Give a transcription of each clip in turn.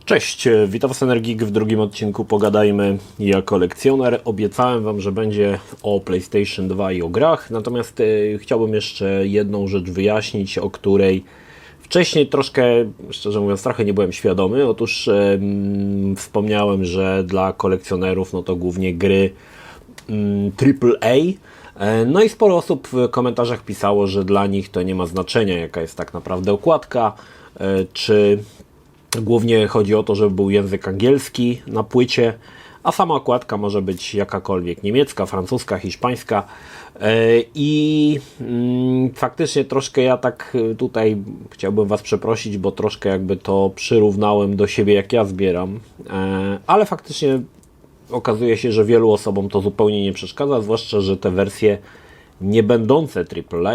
Cześć, witam Was Energik. W drugim odcinku pogadajmy ja kolekcjoner. Obiecałem Wam, że będzie o PlayStation 2 i o grach, natomiast chciałbym jeszcze jedną rzecz wyjaśnić, o której wcześniej troszkę, szczerze mówiąc, trochę nie byłem świadomy. Otóż wspomniałem, że dla kolekcjonerów no to głównie gry AAA. No i sporo osób w komentarzach pisało, że dla nich to nie ma znaczenia, jaka jest tak naprawdę okładka, czy głównie chodzi o to, żeby był język angielski na płycie, a sama okładka może być jakakolwiek, niemiecka, francuska, hiszpańska. I faktycznie troszkę ja tak tutaj chciałbym Was przeprosić, bo troszkę jakby to przyrównałem do siebie, jak ja zbieram, ale faktycznie okazuje się, że wielu osobom to zupełnie nie przeszkadza, zwłaszcza, że te wersje nie będące AAA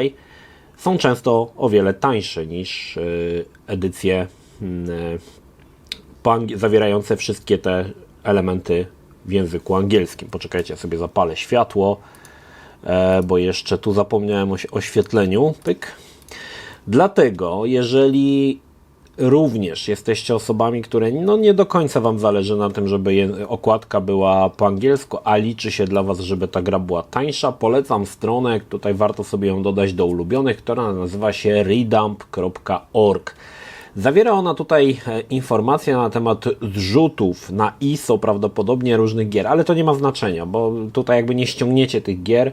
są często o wiele tańsze niż edycje zawierające wszystkie te elementy w języku angielskim. Poczekajcie, ja sobie zapalę światło, bo jeszcze tu zapomniałem o oświetleniu. Pyk. Dlatego, jeżeli również jesteście osobami, które no nie do końca Wam zależy na tym, żeby okładka była po angielsku, a liczy się dla Was, żeby ta gra była tańsza, polecam stronę, tutaj warto sobie ją dodać do ulubionych, która nazywa się redump.org. Zawiera ona tutaj informacje na temat zrzutów na ISO prawdopodobnie różnych gier, ale to nie ma znaczenia, bo tutaj jakby nie ściągniecie tych gier,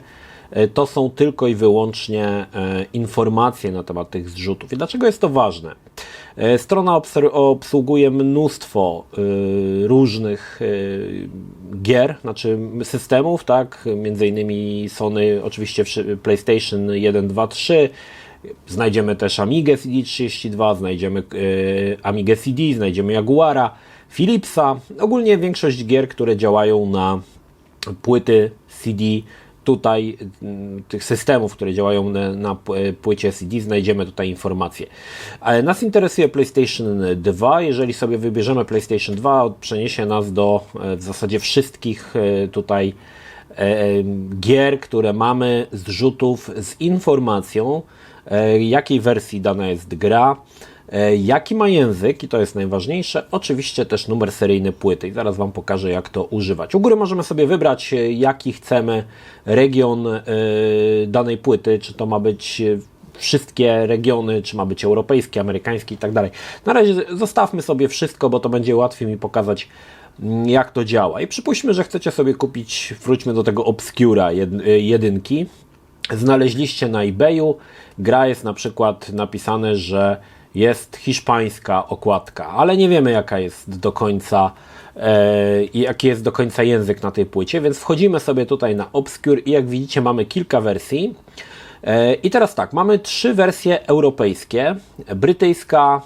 to są tylko i wyłącznie informacje na temat tych zrzutów. I dlaczego jest to ważne? Strona obsługuje mnóstwo różnych gier, znaczy systemów, tak? Między innymi Sony, oczywiście PlayStation 1, 2, 3, znajdziemy też Amigę CD32, znajdziemy Amigę CD, znajdziemy Jaguara, Philipsa, ogólnie większość gier, które działają na płyty CD. Tutaj tych systemów, które działają na płycie CD, znajdziemy tutaj informacje. Ale nas interesuje PlayStation 2. Jeżeli sobie wybierzemy PlayStation 2, przeniesie nas do w zasadzie wszystkich tutaj gier, które mamy, zrzutów z informacją, jakiej wersji dana jest gra, jaki ma język, i to jest najważniejsze, oczywiście też numer seryjny płyty i zaraz Wam pokażę, jak to używać. U góry możemy sobie wybrać, jaki chcemy region danej płyty, czy to ma być wszystkie regiony, czy ma być europejski, amerykański i tak dalej. Na razie zostawmy sobie wszystko, bo to będzie łatwiej mi pokazać, jak to działa. I przypuśćmy, że chcecie sobie kupić, wróćmy do tego Obscura jedynki, znaleźliście na eBayu, gra jest na przykład napisane, że jest hiszpańska okładka, ale nie wiemy, jaka jest do końca i jaki jest do końca język na tej płycie, więc wchodzimy sobie tutaj na Obscure i jak widzicie mamy kilka wersji. I teraz tak, mamy 3 wersje europejskie, brytyjska,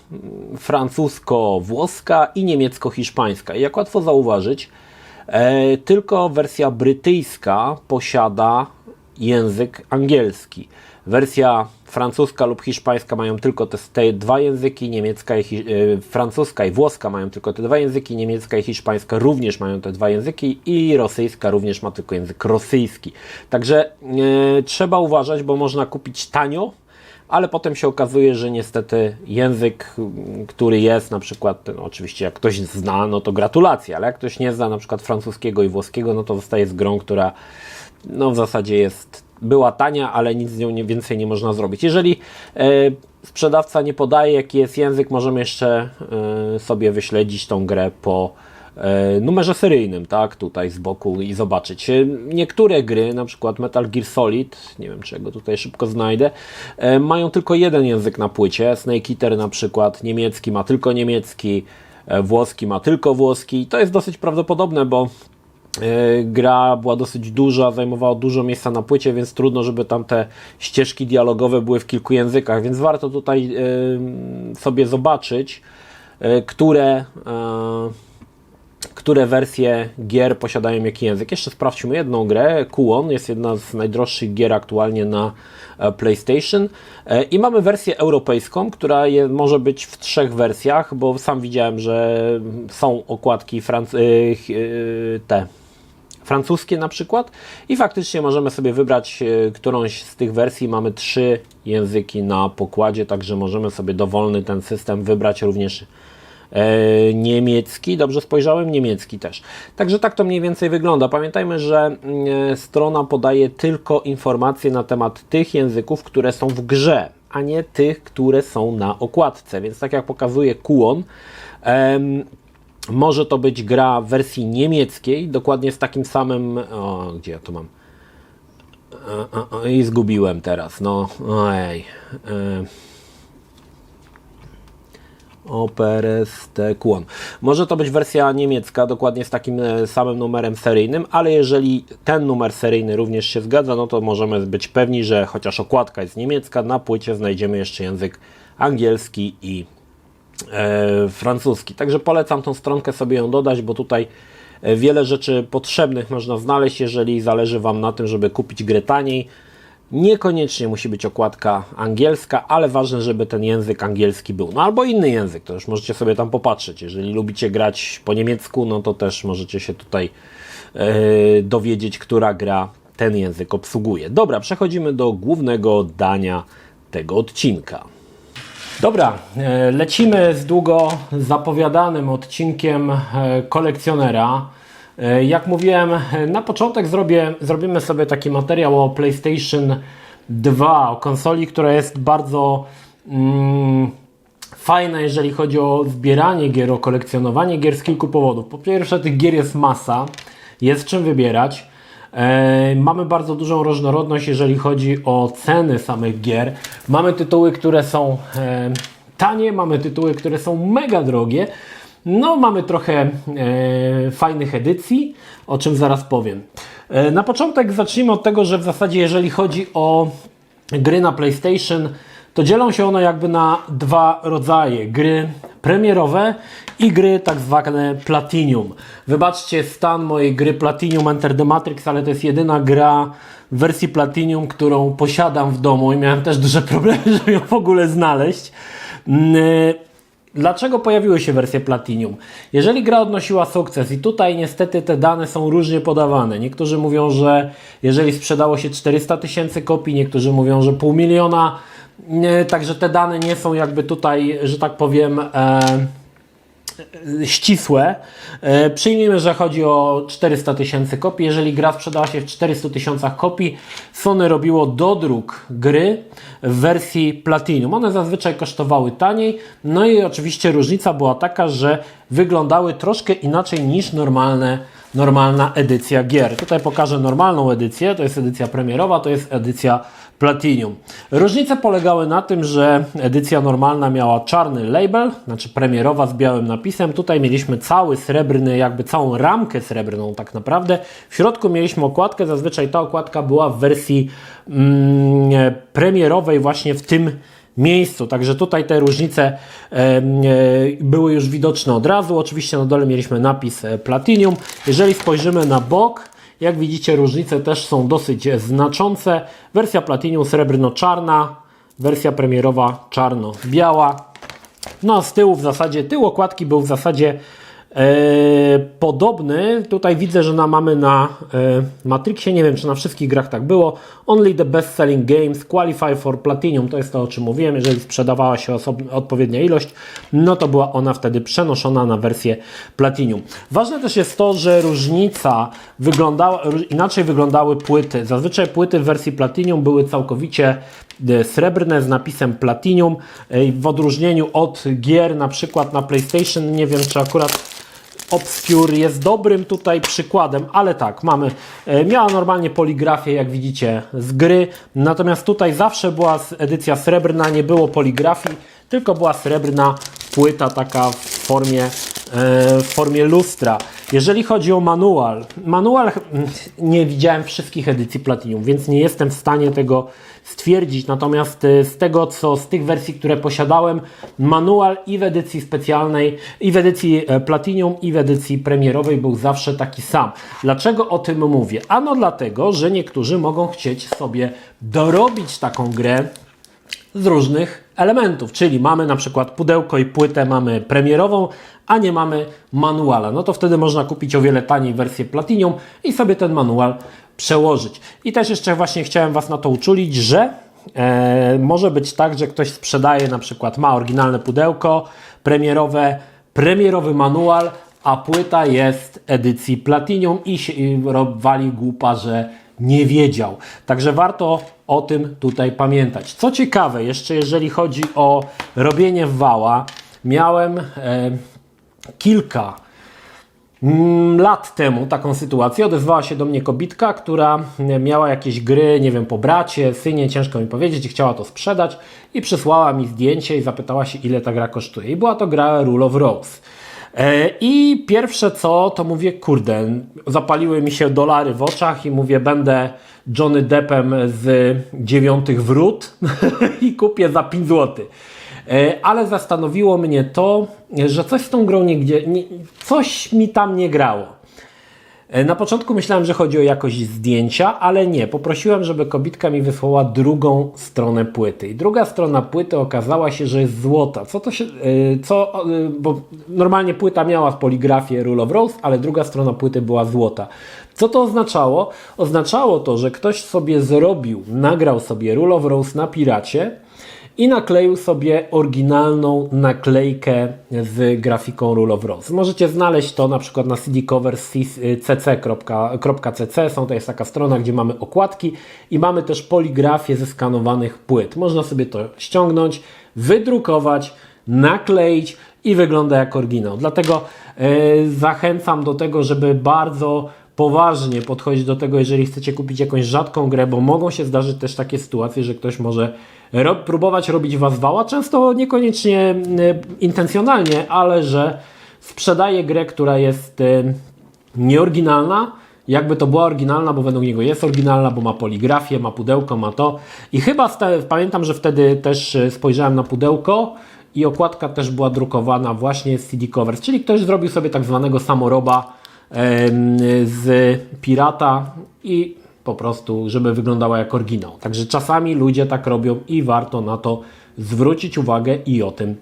francusko-włoska i niemiecko-hiszpańska. I jak łatwo zauważyć, tylko wersja brytyjska posiada język angielski. Wersja francuska lub hiszpańska mają tylko te dwa języki, francuska i włoska mają tylko te dwa języki, niemiecka i hiszpańska również mają te dwa języki i rosyjska również ma tylko język rosyjski. Także trzeba uważać, bo można kupić tanio, ale potem się okazuje, że niestety język, który jest na przykład, no oczywiście jak ktoś zna, no to gratulacje, ale jak ktoś nie zna na przykład francuskiego i włoskiego, no to zostaje z grą, która no w zasadzie była tania, ale nic z nią więcej nie można zrobić. Jeżeli sprzedawca nie podaje, jaki jest język, możemy jeszcze sobie wyśledzić tą grę po numerze seryjnym, tak, tutaj z boku i zobaczyć. Niektóre gry, na przykład Metal Gear Solid, nie wiem, czy ja go tutaj szybko znajdę, mają tylko jeden język na płycie. Snake Eater na przykład, niemiecki ma tylko niemiecki, włoski ma tylko włoski. To jest dosyć prawdopodobne, bo gra była dosyć duża, zajmowała dużo miejsca na płycie, więc trudno, żeby tam te ścieżki dialogowe były w kilku językach, więc warto tutaj sobie zobaczyć, które wersje gier posiadają jaki język. Jeszcze sprawdźmy jedną grę. Kuon jest jedna z najdroższych gier aktualnie na PlayStation i mamy wersję europejską, która może być w 3 wersjach, bo sam widziałem, że są okładki francuskie na przykład i faktycznie możemy sobie wybrać którąś z tych wersji. Mamy 3 języki na pokładzie, także możemy sobie dowolny ten system wybrać również niemiecki, dobrze spojrzałem? Niemiecki też. Także tak to mniej więcej wygląda. Pamiętajmy, że strona podaje tylko informacje na temat tych języków, które są w grze, a nie tych, które są na okładce. Więc tak jak pokazuje Kuon, może to być gra w wersji niemieckiej, dokładnie z takim samym... O, gdzie ja to mam? I zgubiłem teraz, no, ojej. Opereste Kuon. Może to być wersja niemiecka, dokładnie z takim samym numerem seryjnym, ale jeżeli ten numer seryjny również się zgadza, no to możemy być pewni, że chociaż okładka jest niemiecka, na płycie znajdziemy jeszcze język angielski i francuski. Także polecam tą stronkę sobie ją dodać, bo tutaj wiele rzeczy potrzebnych można znaleźć, jeżeli zależy Wam na tym, żeby kupić grę taniej. Niekoniecznie musi być okładka angielska, ale ważne, żeby ten język angielski był. No albo inny język, to już możecie sobie tam popatrzeć. Jeżeli lubicie grać po niemiecku, no to też możecie się tutaj dowiedzieć, która gra ten język obsługuje. Dobra, przechodzimy do głównego dania tego odcinka. Dobra, lecimy z długo zapowiadanym odcinkiem kolekcjonera. Jak mówiłem, na początek zrobimy sobie taki materiał o PlayStation 2, o konsoli, która jest bardzo fajna, jeżeli chodzi o zbieranie gier, o kolekcjonowanie gier z kilku powodów. Po pierwsze, tych gier jest masa, jest czym wybierać. Mamy bardzo dużą różnorodność, jeżeli chodzi o ceny samych gier. Mamy tytuły, które są tanie, mamy tytuły, które są mega drogie. No, mamy trochę fajnych edycji, o czym zaraz powiem. Na początek zacznijmy od tego, że w zasadzie jeżeli chodzi o gry na PlayStation, to dzielą się one jakby na dwa rodzaje. Gry premierowe i gry tak zwane Platinum. Wybaczcie stan mojej gry Platinum Enter the Matrix, ale to jest jedyna gra w wersji Platinum, którą posiadam w domu i miałem też duże problemy, żeby ją w ogóle znaleźć. Dlaczego pojawiły się wersje Platinum? Jeżeli gra odnosiła sukces i tutaj niestety te dane są różnie podawane. Niektórzy mówią, że jeżeli sprzedało się 400 000 kopii, niektórzy mówią, że 500 000. Także te dane nie są jakby tutaj, że tak powiem, ścisłe. Przyjmijmy, że chodzi o 400 000 kopii. Jeżeli gra sprzedała się w 400 000 kopii, Sony robiło dodruk gry w wersji Platinum. One zazwyczaj kosztowały taniej. No i oczywiście różnica była taka, że wyglądały troszkę inaczej niż normalna edycja gier. Tutaj pokażę normalną edycję, to jest edycja premierowa, to jest edycja Platinum. Różnice polegały na tym, że edycja normalna miała czarny label, znaczy premierowa z białym napisem. Tutaj mieliśmy cały srebrny, jakby całą ramkę srebrną tak naprawdę. W środku mieliśmy okładkę, zazwyczaj ta okładka była w wersji premierowej właśnie w tym miejscu. Także tutaj te różnice były już widoczne od razu. Oczywiście na dole mieliśmy napis Platinum. Jeżeli spojrzymy na bok, jak widzicie, różnice też są dosyć znaczące. Wersja Platinum srebrno-czarna, wersja premierowa czarno-biała. No a z tyłu w zasadzie, tył okładki był w zasadzie podobny. Tutaj widzę, że mamy na Matrixie, nie wiem czy na wszystkich grach tak było. Only the best selling games qualify for Platinum. To jest to, o czym mówiłem. Jeżeli sprzedawała się odpowiednia ilość, no to była ona wtedy przenoszona na wersję Platinum. Ważne też jest to, że różnica inaczej wyglądały płyty. Zazwyczaj płyty w wersji Platinum były całkowicie srebrne z napisem Platinum. W odróżnieniu od gier na przykład na PlayStation, nie wiem czy akurat Obscure jest dobrym tutaj przykładem, ale tak, miała normalnie poligrafię, jak widzicie, z gry, natomiast tutaj zawsze była edycja srebrna, nie było poligrafii, tylko była srebrna płyta taka w formie lustra. Jeżeli chodzi o manual nie widziałem wszystkich edycji Platinum, więc nie jestem w stanie tego stwierdzić, natomiast z tych wersji, które posiadałem, manual i w edycji specjalnej, i w edycji Platinum, i w edycji premierowej był zawsze taki sam. Dlaczego o tym mówię? Ano dlatego, że niektórzy mogą chcieć sobie dorobić taką grę z różnych elementów, czyli mamy na przykład pudełko i płytę, mamy premierową, a nie mamy manuala. No to wtedy można kupić o wiele taniej wersję Platinum i sobie ten manual przełożyć. I też jeszcze właśnie chciałem Was na to uczulić, że może być tak, że ktoś sprzedaje, na przykład ma oryginalne pudełko premierowe, premierowy manual, a płyta jest edycji Platinum i wali głupa, że nie wiedział. Także warto o tym tutaj pamiętać. Co ciekawe, jeszcze jeżeli chodzi o robienie wała, miałem kilka lat temu taką sytuację. Odezwała się do mnie kobitka, która miała jakieś gry, nie wiem, po bracie, synie, ciężko mi powiedzieć, i chciała to sprzedać i przysłała mi zdjęcie i zapytała się, ile ta gra kosztuje. I była to gra Rule of Rose. I pierwsze co, to mówię, kurde, zapaliły mi się dolary w oczach i mówię, będę Johnny Deppem z 9 wrót i kupię za 5 zł. Ale zastanowiło mnie to, że coś z tą grą coś mi tam nie grało. Na początku myślałem, że chodzi o jakość zdjęcia, ale nie. Poprosiłem, żeby kobitka mi wysłała drugą stronę płyty. I druga strona płyty okazała się, że jest złota. Bo normalnie płyta miała w poligrafię Rule of Rose, ale druga strona płyty była złota. Co to oznaczało? Oznaczało to, że ktoś sobie nagrał sobie Rule of Rose na piracie i nakleił sobie oryginalną naklejkę z grafiką Rule of Rose. Możecie znaleźć to na przykład na cdcovers.cc. To jest taka strona, gdzie mamy okładki i mamy też poligrafię ze skanowanych płyt. Można sobie to ściągnąć, wydrukować, nakleić i wygląda jak oryginał. Dlatego zachęcam do tego, żeby bardzo poważnie podchodzić do tego, jeżeli chcecie kupić jakąś rzadką grę, bo mogą się zdarzyć też takie sytuacje, że ktoś może próbować robić was wała, często niekoniecznie intencjonalnie, ale że sprzedaje grę, która jest nieoryginalna, jakby to była oryginalna, bo według niego jest oryginalna, bo ma poligrafię, ma pudełko, ma to. I chyba pamiętam, że wtedy też spojrzałem na pudełko i okładka też była drukowana właśnie z CD Covers, czyli ktoś zrobił sobie tak zwanego samoroba z pirata i po prostu, żeby wyglądała jak oryginał. Także czasami ludzie tak robią i warto na to zwrócić uwagę i o tym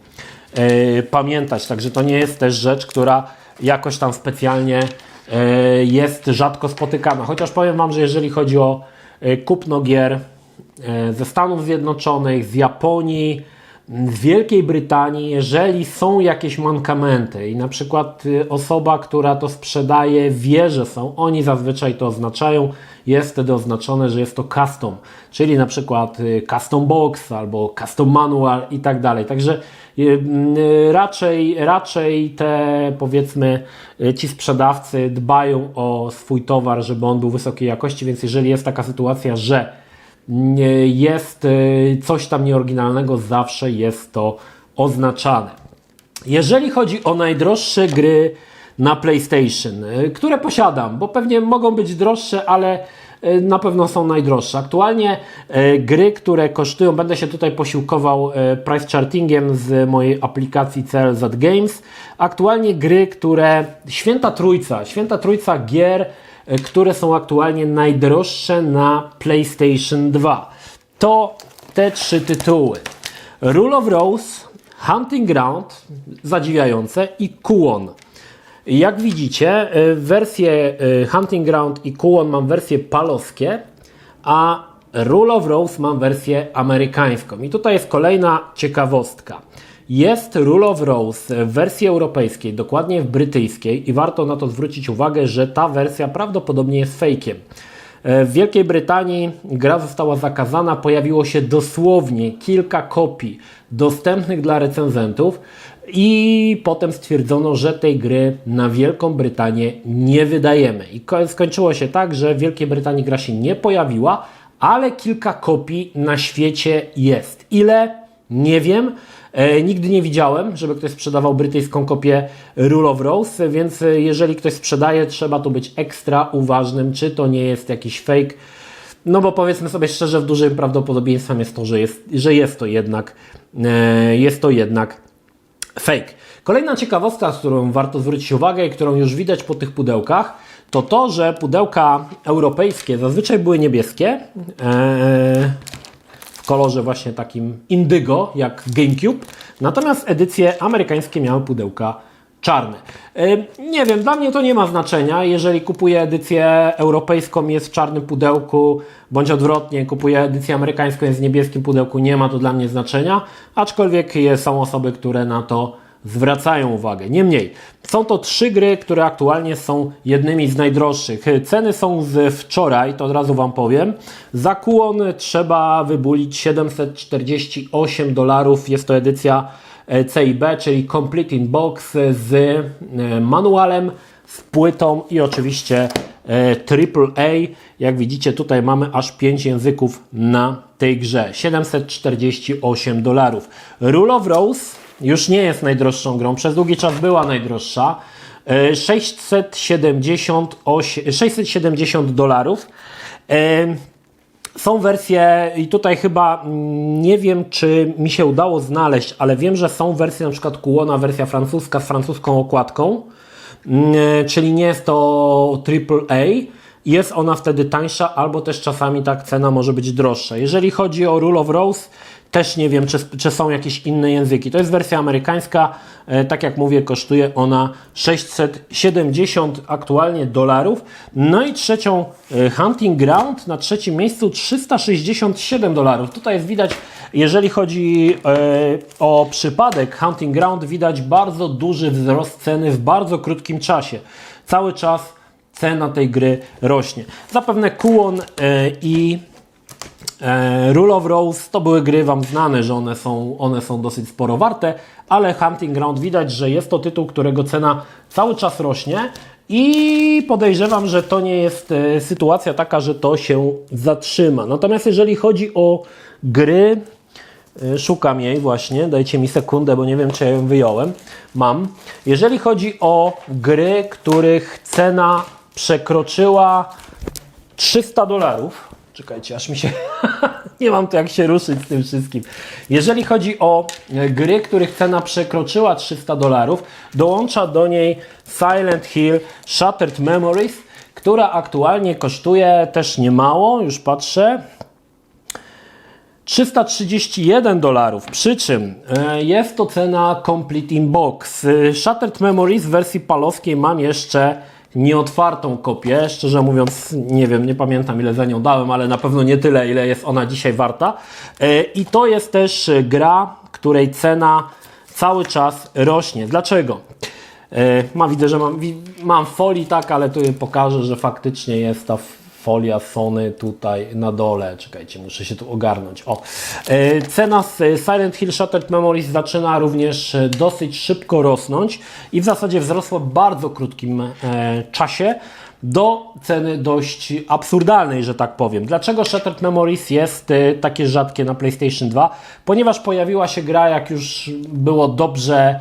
pamiętać. Także to nie jest też rzecz, która jakoś tam specjalnie jest rzadko spotykana. Chociaż powiem Wam, że jeżeli chodzi o kupno gier ze Stanów Zjednoczonych, z Japonii, z Wielkiej Brytanii, jeżeli są jakieś mankamenty i na przykład osoba, która to sprzedaje, wie, że są, oni zazwyczaj to oznaczają, jest wtedy oznaczone, że jest to custom, czyli na przykład custom box albo custom manual i tak dalej. Także raczej te, powiedzmy, ci sprzedawcy dbają o swój towar, żeby on był wysokiej jakości, więc jeżeli jest taka sytuacja, że jest coś tam nieoryginalnego, zawsze jest to oznaczane. Jeżeli chodzi o najdroższe gry na PlayStation, które posiadam, bo pewnie mogą być droższe, ale na pewno są najdroższe. Aktualnie gry, które kosztują, będę się tutaj posiłkował price chartingiem z mojej aplikacji CLZ Games. Aktualnie gry, które święta trójca gier, które są aktualnie najdroższe na PlayStation 2. To te 3 tytuły. Rule of Rose, Hunting Ground, zadziwiające, i Kuon. Jak widzicie, wersje Hunting Ground i Kuon mam wersje palowskie, a Rule of Rose mam wersję amerykańską. I tutaj jest kolejna ciekawostka. Jest Rule of Rose w wersji europejskiej, dokładnie w brytyjskiej, i warto na to zwrócić uwagę, że ta wersja prawdopodobnie jest fejkiem. W Wielkiej Brytanii gra została zakazana, pojawiło się dosłownie kilka kopii dostępnych dla recenzentów i potem stwierdzono, że tej gry na Wielką Brytanię nie wydajemy. I skończyło się tak, że w Wielkiej Brytanii gra się nie pojawiła, ale kilka kopii na świecie jest. Ile? Nie wiem. Nigdy nie widziałem, żeby ktoś sprzedawał brytyjską kopię Rule of Rose, więc jeżeli ktoś sprzedaje, trzeba tu być ekstra uważnym, czy to nie jest jakiś fake. No bo powiedzmy sobie szczerze, w dużym prawdopodobieństwem jest to, że jest to jednak fake. Kolejna ciekawostka, z którą warto zwrócić uwagę i którą już widać po tych pudełkach, to to, że pudełka europejskie zazwyczaj były niebieskie, w kolorze właśnie takim indygo, jak GameCube, natomiast edycje amerykańskie miały pudełka czarne. Nie wiem, dla mnie to nie ma znaczenia, jeżeli kupuję edycję europejską, jest w czarnym pudełku, bądź odwrotnie, kupuję edycję amerykańską, jest w niebieskim pudełku, nie ma to dla mnie znaczenia, aczkolwiek są osoby, które na to zwracają uwagę. Niemniej, są to 3 gry, które aktualnie są jednymi z najdroższych. Ceny są z wczoraj, to od razu Wam powiem. Za kuon trzeba wybulić $748. Jest to edycja CIB, czyli Complete in Box z manualem, z płytą i oczywiście AAA. Jak widzicie, tutaj mamy aż 5 języków na tej grze. $748. Rule of Rose już nie jest najdroższą grą. Przez długi czas była najdroższa. $670. Są wersje i tutaj chyba nie wiem, czy mi się udało znaleźć, ale wiem, że są wersje, na przykład Kuona, wersja francuska z francuską okładką, czyli nie jest to AAA. Jest ona wtedy tańsza, albo też czasami tak cena może być droższa. Jeżeli chodzi o Rule of Rose, też nie wiem, czy są jakieś inne języki. To jest wersja amerykańska, tak jak mówię, kosztuje ona 670 aktualnie dolarów. No i trzecią Hunting Ground na trzecim miejscu $367. Tutaj jest widać, jeżeli chodzi o przypadek Hunting Ground, widać bardzo duży wzrost ceny w bardzo krótkim czasie. Cały czas cena tej gry rośnie. Zapewne Kuon i Rule of Rose to były gry Wam znane, że one są dosyć sporo warte, ale Hunting Ground widać, że jest to tytuł, którego cena cały czas rośnie i podejrzewam, że to nie jest sytuacja taka, że to się zatrzyma. Natomiast jeżeli chodzi o gry, szukam jej właśnie, dajcie mi sekundę, bo nie wiem, czy ja ją wyjąłem. Mam. Jeżeli chodzi o gry, których cena przekroczyła $300, czekajcie, aż mi się... nie mam tu jak się ruszyć z tym wszystkim. Jeżeli chodzi o gry, których cena przekroczyła $300, dołącza do niej Silent Hill Shattered Memories, która aktualnie kosztuje też niemało, już patrzę, $331, przy czym jest to cena Complete in Box. Shattered Memories w wersji palowskiej mam jeszcze nieotwartą kopię, szczerze mówiąc nie wiem, nie pamiętam ile za nią dałem, ale na pewno nie tyle, ile jest ona dzisiaj warta. I to jest też gra, której cena cały czas rośnie. Dlaczego? Widzę, że mam folii, tak, ale tu pokażę, że faktycznie jest ta folia Sony tutaj na dole. Czekajcie, muszę się tu ogarnąć. Cena z Silent Hill Shattered Memories zaczyna również dosyć szybko rosnąć i w zasadzie wzrosła w bardzo krótkim czasie do ceny dość absurdalnej, że tak powiem. Dlaczego Shattered Memories jest takie rzadkie na PlayStation 2? Ponieważ pojawiła się gra, jak już było dobrze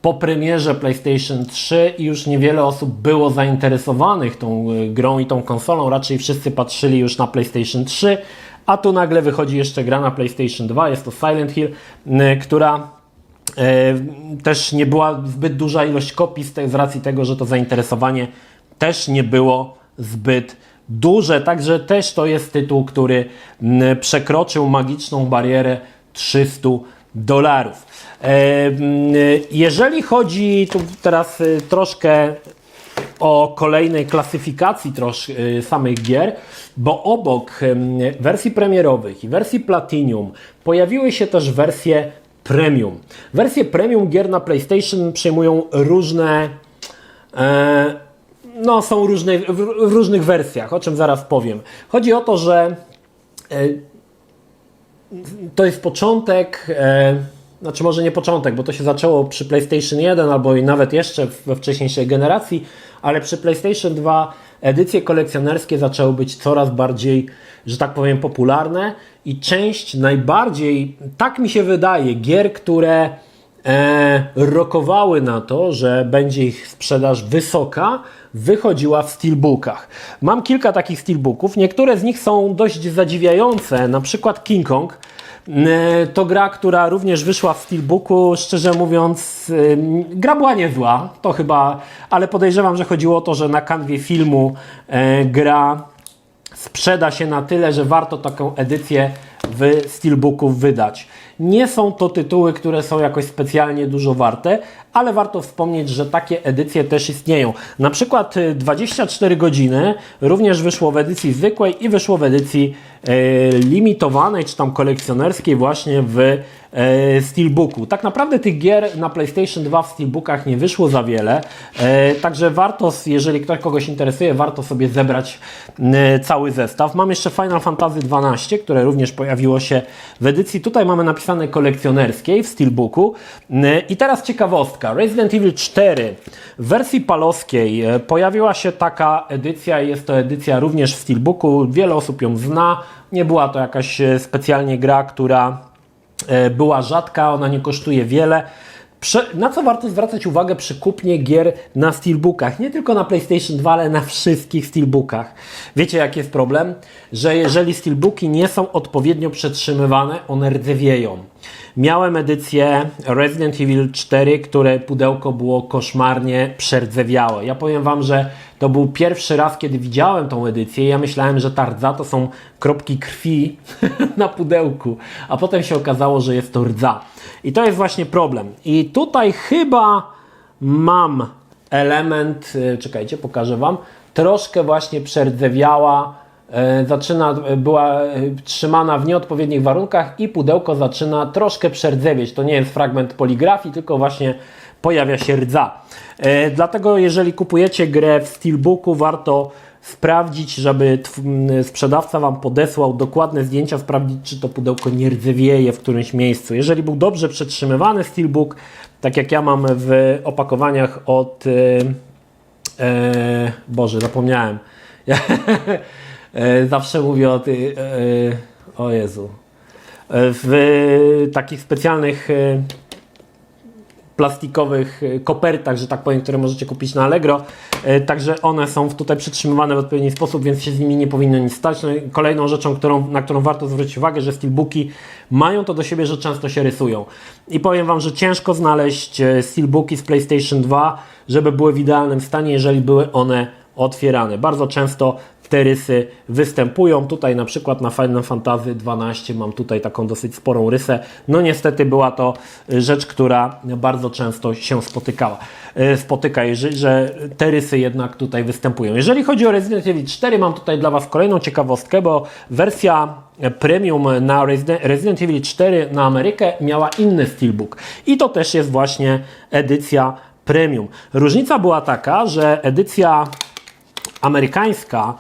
po premierze PlayStation 3 i już niewiele osób było zainteresowanych tą grą i tą konsolą. Raczej wszyscy patrzyli już na PlayStation 3, a tu nagle wychodzi jeszcze gra na PlayStation 2. Jest to Silent Hill, która też nie była zbyt duża ilość kopii z racji tego, że to zainteresowanie też nie było zbyt duże. Także też to jest tytuł, który przekroczył magiczną barierę $300. Jeżeli chodzi tu teraz troszkę o kolejnej klasyfikacji samych gier, bo obok wersji premierowych i wersji Platinum pojawiły się też wersje Premium. Wersje Premium gier na PlayStation przyjmują różne, są w różnych wersjach, o czym zaraz powiem. Chodzi o to, że to jest początek, znaczy może nie początek, bo to się zaczęło przy PlayStation 1 albo i nawet jeszcze we wcześniejszej generacji, ale przy PlayStation 2 edycje kolekcjonerskie zaczęły być coraz bardziej, że tak powiem, popularne i część najbardziej, tak mi się wydaje, gier, które rokowały na to, że będzie ich sprzedaż wysoka, wychodziła w steelbookach. Mam kilka takich steelbooków, niektóre z nich są dość zadziwiające, na przykład King Kong. To gra, która również wyszła w steelbooku, szczerze mówiąc, gra była niezła, to chyba, ale podejrzewam, że chodziło o to, że na kanwie filmu gra sprzeda się na tyle, że warto taką edycję w steelbooku wydać. Nie są to tytuły, które są jakoś specjalnie dużo warte, ale warto wspomnieć, że takie edycje też istnieją. Na przykład 24 godziny również wyszło w edycji zwykłej i wyszło w edycji limitowanej czy tam kolekcjonerskiej właśnie w Steelbooku. Tak naprawdę tych gier na PlayStation 2 w Steelbookach nie wyszło za wiele, także warto, jeżeli ktoś kogoś interesuje, warto sobie zebrać cały zestaw. Mam jeszcze Final Fantasy XII, które również pojawiło się w edycji. Tutaj mamy napisane kolekcjonerskiej w Steelbooku. I teraz ciekawostka. Resident Evil 4 w wersji palowskiej pojawiła się taka edycja, jest to edycja również w Steelbooku. Wiele osób ją zna. Nie była to jakaś specjalnie gra, która była rzadka, ona nie kosztuje wiele. Na co warto zwracać uwagę przy kupnie gier na Steelbookach? Nie tylko na PlayStation 2, ale na wszystkich Steelbookach. Wiecie, jaki jest problem? Że jeżeli Steelbooki nie są odpowiednio przetrzymywane, one rdzewieją. Miałem edycję Resident Evil 4, które pudełko było koszmarnie przerdzewiałe. Ja powiem Wam, że to był pierwszy raz, kiedy widziałem tą edycję. Ja myślałem, że ta rdza to są kropki krwi na pudełku, a potem się okazało, że jest to rdza. I to jest właśnie problem. I tutaj chyba mam element, czekajcie, pokażę Wam, troszkę właśnie przerdzewiała, była trzymana w nieodpowiednich warunkach i pudełko zaczyna troszkę przerdzewieć. To nie jest fragment poligrafii, tylko właśnie pojawia się rdza. Dlatego jeżeli kupujecie grę w Steelbooku, warto sprawdzić, żeby sprzedawca Wam podesłał dokładne zdjęcia, sprawdzić, czy to pudełko nie rdzewieje w którymś miejscu. Jeżeli był dobrze przetrzymywany Steelbook, tak jak ja mam w opakowaniach od... Boże, zapomniałem. Zawsze mówię o tych... o Jezu. W takich specjalnych plastikowych kopertach, że tak powiem, które możecie kupić na Allegro. Także one są tutaj przytrzymywane w odpowiedni sposób, więc się z nimi nie powinno nic stać. No i kolejną rzeczą, na którą warto zwrócić uwagę, że Steelbooki mają to do siebie, że często się rysują. I powiem Wam, że ciężko znaleźć Steelbooki z PlayStation 2, żeby były w idealnym stanie, jeżeli były one otwierane. Bardzo często te rysy występują. Tutaj na przykład na Final Fantasy XII mam tutaj taką dosyć sporą rysę. No niestety była to rzecz, która bardzo często się spotyka, że te rysy jednak tutaj występują. Jeżeli chodzi o Resident Evil 4, mam tutaj dla Was kolejną ciekawostkę, bo wersja premium na Resident Evil 4 na Amerykę miała inny steelbook. I to też jest właśnie edycja premium. Różnica była taka, że edycja amerykańska,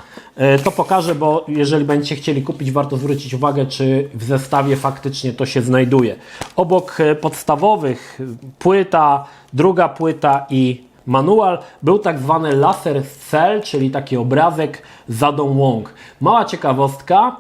to pokażę, bo jeżeli będziecie chcieli kupić, warto zwrócić uwagę, czy w zestawie faktycznie to się znajduje. Obok podstawowych płyta, druga płyta i manual był tak zwany laser cell, czyli taki obrazek z Adą Wong. Mała ciekawostka,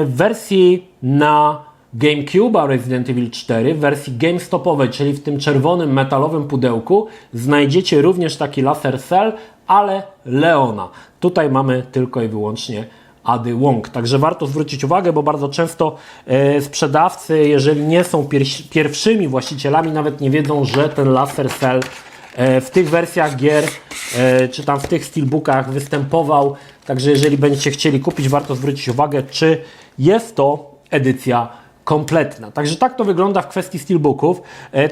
w wersji na GameCube Resident Evil 4, w wersji GameStopowej, czyli w tym czerwonym metalowym pudełku, znajdziecie również taki laser cell, ale Leona. Tutaj mamy tylko i wyłącznie Ady Wong. Także warto zwrócić uwagę, bo bardzo często sprzedawcy, jeżeli nie są pierwszymi właścicielami, nawet nie wiedzą, że ten laser cell w tych wersjach gier, czy tam w tych steelbookach występował. Także jeżeli będziecie chcieli kupić, warto zwrócić uwagę, czy jest to edycja kompletna. Także tak to wygląda w kwestii steelbooków.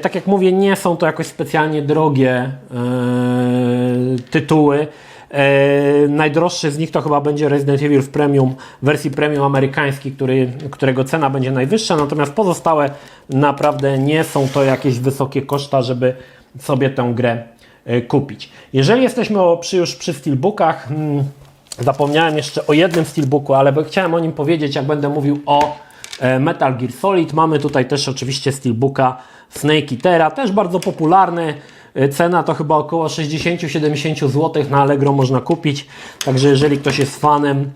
Tak jak mówię, nie są to jakoś specjalnie drogie tytuły. Najdroższy z nich to chyba będzie Resident Evil w premium, wersji premium amerykańskiej, którego cena będzie najwyższa, natomiast pozostałe naprawdę nie są to jakieś wysokie koszta, żeby sobie tę grę kupić. Jeżeli jesteśmy już przy steelbookach, zapomniałem jeszcze o jednym steelbooku, ale chciałem o nim powiedzieć, jak będę mówił o Metal Gear Solid. Mamy tutaj też oczywiście steelbooka Snake Eatera, też bardzo popularny. Cena to chyba około 60-70 zł, na Allegro można kupić. Także jeżeli ktoś jest fanem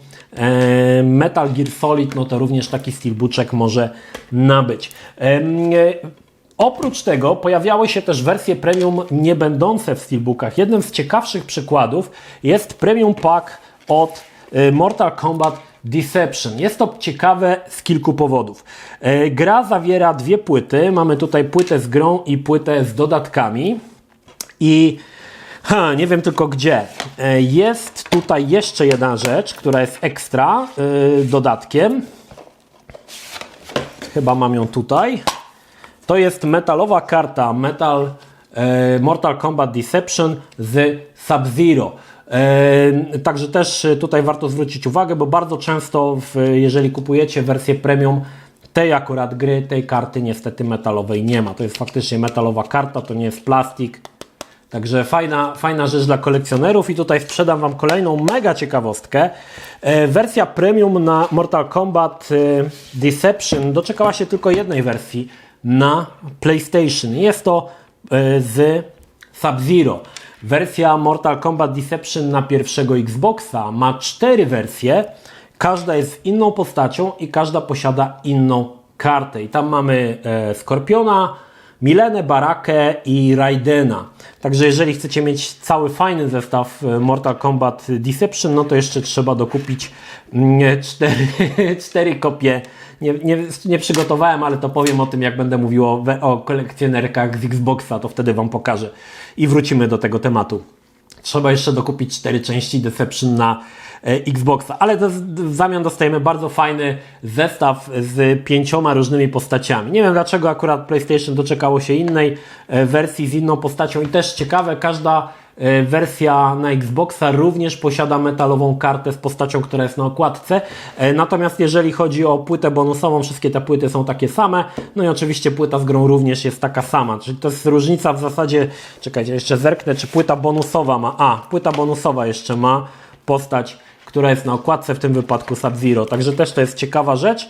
Metal Gear Solid, no to również taki steelbooczek może nabyć. Oprócz tego pojawiały się też wersje premium nie będące w steelbookach. Jednym z ciekawszych przykładów jest premium pack od Mortal Kombat Deception. Jest to ciekawe z kilku powodów. Gra zawiera dwie płyty. Mamy tutaj płytę z grą i płytę z dodatkami. I nie wiem tylko gdzie. Jest tutaj jeszcze jedna rzecz, która jest ekstra dodatkiem. Chyba mam ją tutaj. To jest metalowa karta Mortal Kombat Deception z Sub-Zero. Także też tutaj warto zwrócić uwagę, bo bardzo często jeżeli kupujecie wersję premium, tej akurat gry, tej karty niestety metalowej nie ma. To jest faktycznie metalowa karta, to nie jest plastik. Także fajna rzecz dla kolekcjonerów i tutaj sprzedam Wam kolejną mega ciekawostkę. Wersja premium na Mortal Kombat Deception doczekała się tylko jednej wersji na PlayStation. Jest to z Sub-Zero. Wersja Mortal Kombat Deception na pierwszego Xboxa ma 4 wersje. Każda jest z inną postacią i każda posiada inną kartę. I tam mamy Skorpiona, Milenę, Barakę i Raidena. Także jeżeli chcecie mieć cały fajny zestaw Mortal Kombat Deception, no to jeszcze trzeba dokupić 4 kopie. Nie przygotowałem, ale to powiem o tym, jak będę mówił o kolekcjonerkach z Xboxa, to wtedy Wam pokażę i wrócimy do tego tematu. Trzeba jeszcze dokupić 4 części Deception na Xboxa, ale w zamian dostajemy bardzo fajny zestaw z 5 różnymi postaciami. Nie wiem dlaczego akurat PlayStation doczekało się innej wersji z inną postacią i też ciekawe, każda wersja na Xboxa również posiada metalową kartę z postacią, która jest na okładce. Natomiast jeżeli chodzi o płytę bonusową, wszystkie te płyty są takie same. No i oczywiście płyta z grą również jest taka sama. Czyli to jest różnica w zasadzie, czekajcie, jeszcze zerknę, czy płyta bonusowa ma. Płyta bonusowa jeszcze ma postać, która jest na okładce, w tym wypadku Sub-Zero. Także też to jest ciekawa rzecz,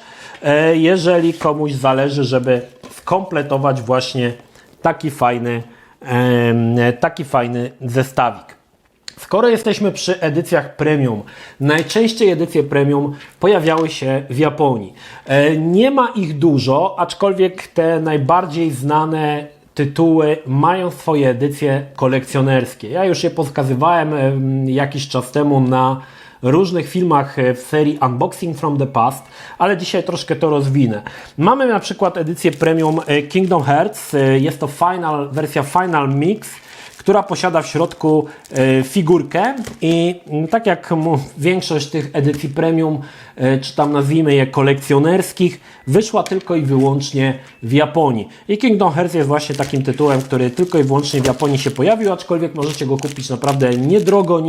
jeżeli komuś zależy, żeby skompletować właśnie taki fajny zestawik. Skoro jesteśmy przy edycjach premium, najczęściej edycje premium pojawiały się w Japonii. Nie ma ich dużo, aczkolwiek te najbardziej znane tytuły mają swoje edycje kolekcjonerskie. Ja już je pokazywałem jakiś czas temu na różnych filmach w serii Unboxing from the Past, ale dzisiaj troszkę to rozwinę. Mamy na przykład edycję premium Kingdom Hearts, jest to wersja Final Mix, która posiada w środku figurkę i tak jak większość tych edycji premium, czy tam nazwijmy je kolekcjonerskich, wyszła tylko i wyłącznie w Japonii. I Kingdom Hearts jest właśnie takim tytułem, który tylko i wyłącznie w Japonii się pojawił, aczkolwiek możecie go kupić naprawdę niedrogo,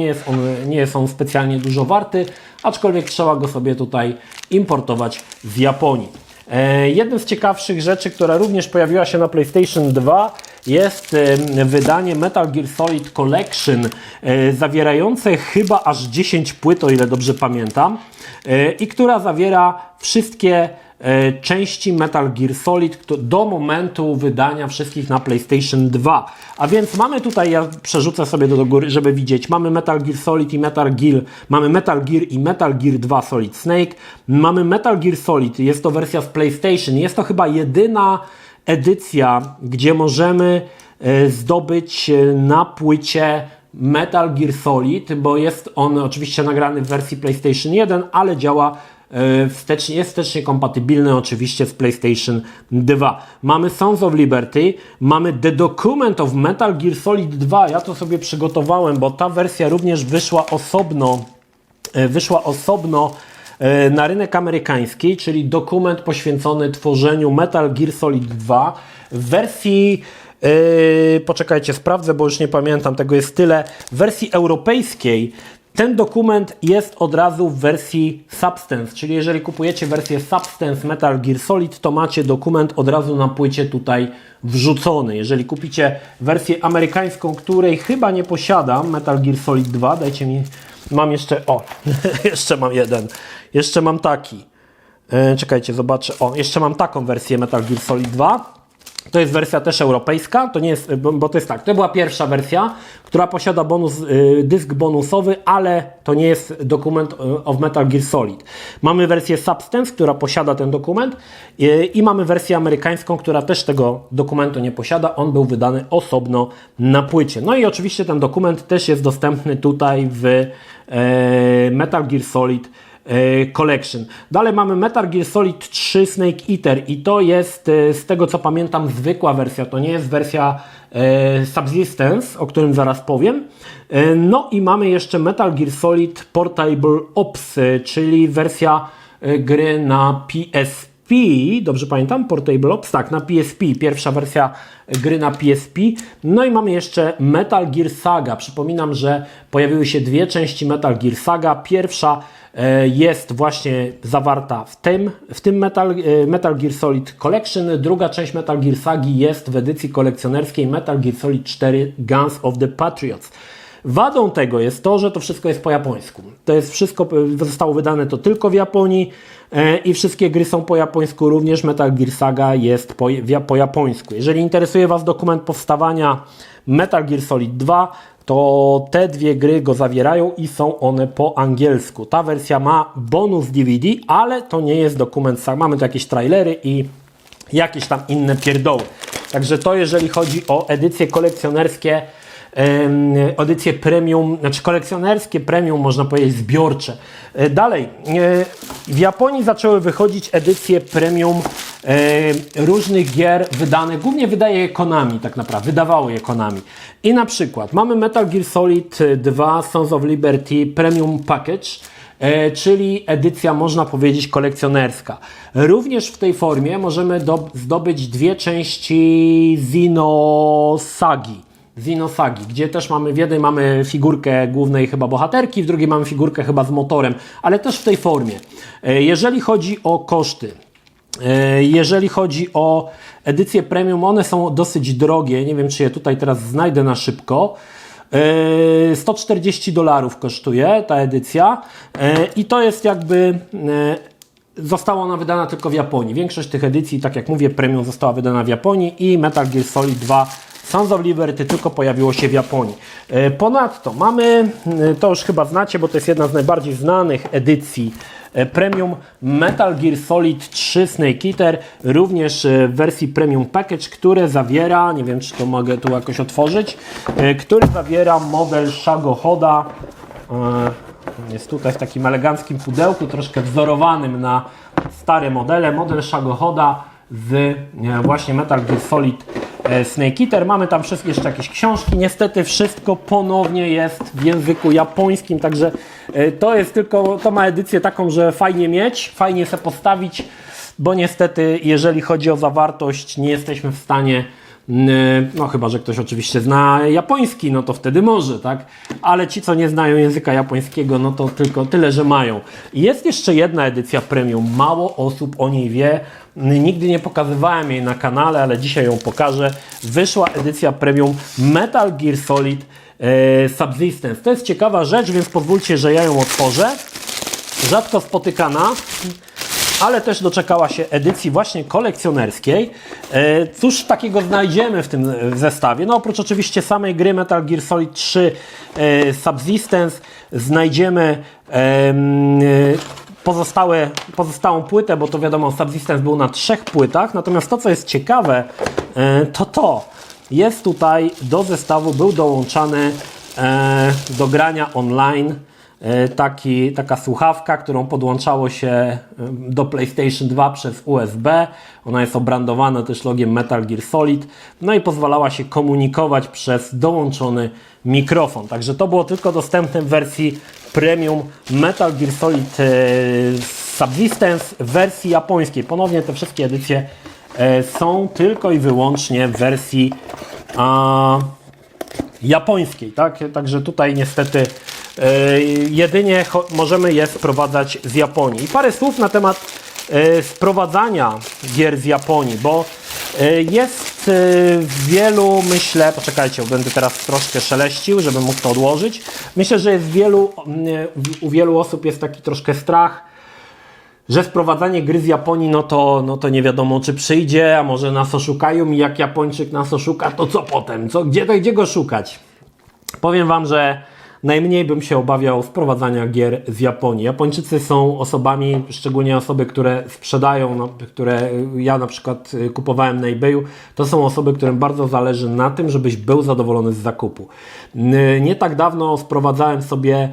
nie jest on specjalnie dużo warty, aczkolwiek trzeba go sobie tutaj importować z Japonii. Jednym z ciekawszych rzeczy, która również pojawiła się na PlayStation 2, jest wydanie Metal Gear Solid Collection, zawierające chyba aż 10 płyt, o ile dobrze pamiętam, i która zawiera wszystkie części Metal Gear Solid do momentu wydania wszystkich na PlayStation 2. A więc mamy tutaj, ja przerzucę sobie do góry, żeby widzieć, mamy Metal Gear Solid i mamy Metal Gear i Metal Gear 2 Solid Snake, mamy Metal Gear Solid, jest to wersja z PlayStation, jest to chyba jedyna edycja, gdzie możemy zdobyć na płycie Metal Gear Solid, bo jest on oczywiście nagrany w wersji PlayStation 1, ale działa jest wstecznie kompatybilny oczywiście z PlayStation 2. Mamy Sons of Liberty, mamy The Document of Metal Gear Solid 2. Ja to sobie przygotowałem, bo ta wersja również wyszła osobno na rynek amerykański, czyli dokument poświęcony tworzeniu Metal Gear Solid 2 w wersji poczekajcie, sprawdzę, bo już nie pamiętam, tego jest tyle. W wersji europejskiej ten dokument jest od razu w wersji Substance, czyli jeżeli kupujecie wersję Substance Metal Gear Solid, to macie dokument od razu na płycie tutaj wrzucony. Jeżeli kupicie wersję amerykańską, której chyba nie posiadam, Metal Gear Solid 2, dajcie mi, mam jeszcze, jeszcze mam jeden, jeszcze mam taki, czekajcie, zobaczę, jeszcze mam taką wersję Metal Gear Solid 2. To jest wersja też europejska, to nie jest, bo to jest tak, to była pierwsza wersja, która posiada dysk bonusowy, ale to nie jest dokument of Metal Gear Solid. Mamy wersję Substance, która posiada ten dokument i mamy wersję amerykańską, która też tego dokumentu nie posiada, on był wydany osobno na płycie. No i oczywiście ten dokument też jest dostępny tutaj w Metal Gear Solid Collection. Dalej mamy Metal Gear Solid 3 Snake Eater i to jest, z tego co pamiętam, zwykła wersja, to nie jest wersja Subsistence, o którym zaraz powiem. No i mamy jeszcze Metal Gear Solid Portable Ops, czyli wersja gry na PSP. dobrze pamiętam, Portable Ops, tak, na PSP, pierwsza wersja gry na PSP. No i mamy jeszcze Metal Gear Saga. Przypominam, że pojawiły się dwie części Metal Gear Saga. Pierwsza jest właśnie zawarta w tym Metal Gear Solid Collection. Druga część Metal Gear Sagi jest w edycji kolekcjonerskiej Metal Gear Solid 4 Guns of the Patriots. Wadą tego jest to, że to wszystko jest po japońsku. To jest wszystko, zostało wydane to tylko w Japonii i wszystkie gry są po japońsku, również Metal Gear Saga jest po japońsku. Jeżeli interesuje Was dokument powstawania Metal Gear Solid 2, to te dwie gry go zawierają i są one po angielsku. Ta wersja ma bonus DVD, ale to nie jest dokument, mamy tu jakieś trailery i jakieś tam inne pierdoły. Także to jeżeli chodzi o edycje kolekcjonerskie, edycje premium, znaczy kolekcjonerskie premium, można powiedzieć zbiorcze. Dalej, w Japonii zaczęły wychodzić edycje premium różnych gier wydanych, głównie wydaje je Konami tak naprawdę, wydawało je Konami. I na przykład mamy Metal Gear Solid 2 Sons of Liberty Premium Package, czyli edycja, można powiedzieć, kolekcjonerska. Również w tej formie możemy zdobyć dwie części Xenosagi, gdzie też mamy, w jednej mamy figurkę głównej chyba bohaterki, w drugiej mamy figurkę chyba z motorem, ale też w tej formie. Jeżeli chodzi o koszty, jeżeli chodzi o edycje premium, one są dosyć drogie, nie wiem czy je tutaj teraz znajdę na szybko. $140 kosztuje ta edycja i to jest jakby, została ona wydana tylko w Japonii. Większość tych edycji, tak jak mówię, premium została wydana w Japonii i Metal Gear Solid 2 Sons of Liberty tylko pojawiło się w Japonii. Ponadto mamy, to już chyba znacie, bo to jest jedna z najbardziej znanych edycji premium, Metal Gear Solid 3 Snake Eater, również w wersji Premium Package, które zawiera, nie wiem czy to mogę tu jakoś otworzyć, który zawiera model Shagohoda. Jest tutaj w takim eleganckim pudełku, troszkę wzorowanym na stare modele, model Shagohoda z właśnie Metal Gear Solid Snake Eater. Mamy tam jeszcze jakieś książki. Niestety wszystko ponownie jest w języku japońskim, także to jest tylko, to ma edycję taką, że fajnie mieć, fajnie sobie postawić, bo niestety jeżeli chodzi o zawartość nie jesteśmy w stanie, no chyba, że ktoś oczywiście zna japoński, no to wtedy może, tak? Ale ci, co nie znają języka japońskiego, no to tylko tyle, że mają. Jest jeszcze jedna edycja premium, mało osób o niej wie, nigdy nie pokazywałem jej na kanale, ale dzisiaj ją pokażę. Wyszła edycja premium Metal Gear Solid Subsistence. To jest ciekawa rzecz, więc pozwólcie, że ja ją otworzę. Rzadko spotykana, ale też doczekała się edycji właśnie kolekcjonerskiej. Cóż takiego znajdziemy w tym zestawie? No oprócz oczywiście samej gry Metal Gear Solid 3 Subsistence znajdziemy pozostałą płytę, bo to wiadomo, Subsistence był na 3 płytach, natomiast to, co jest ciekawe, jest tutaj do zestawu, był dołączany do grania online taka słuchawka, którą podłączało się do PlayStation 2 przez USB. Ona jest obrandowana też logiem Metal Gear Solid, no i pozwalała się komunikować przez dołączony mikrofon. Także to było tylko dostępne w wersji premium Metal Gear Solid Subsistence w wersji japońskiej. Ponownie te wszystkie edycje są tylko i wyłącznie w wersji japońskiej, tak? Także tutaj niestety jedynie możemy je sprowadzać z Japonii. I parę słów na temat sprowadzania gier z Japonii, bo jest wielu, myślę, poczekajcie, będę teraz troszkę szeleścił, żebym mógł to odłożyć. Myślę, że jest u wielu osób jest taki troszkę strach, że sprowadzanie gry z Japonii, no to nie wiadomo czy przyjdzie, a może nas oszukają i jak Japończyk nas oszuka, to co potem? Gdzie go szukać? Powiem Wam, że najmniej bym się obawiał sprowadzania gier z Japonii. Japończycy są osobami, szczególnie osoby, które sprzedają, które ja na przykład kupowałem na eBayu, to są osoby, którym bardzo zależy na tym, żebyś był zadowolony z zakupu. Nie tak dawno sprowadzałem sobie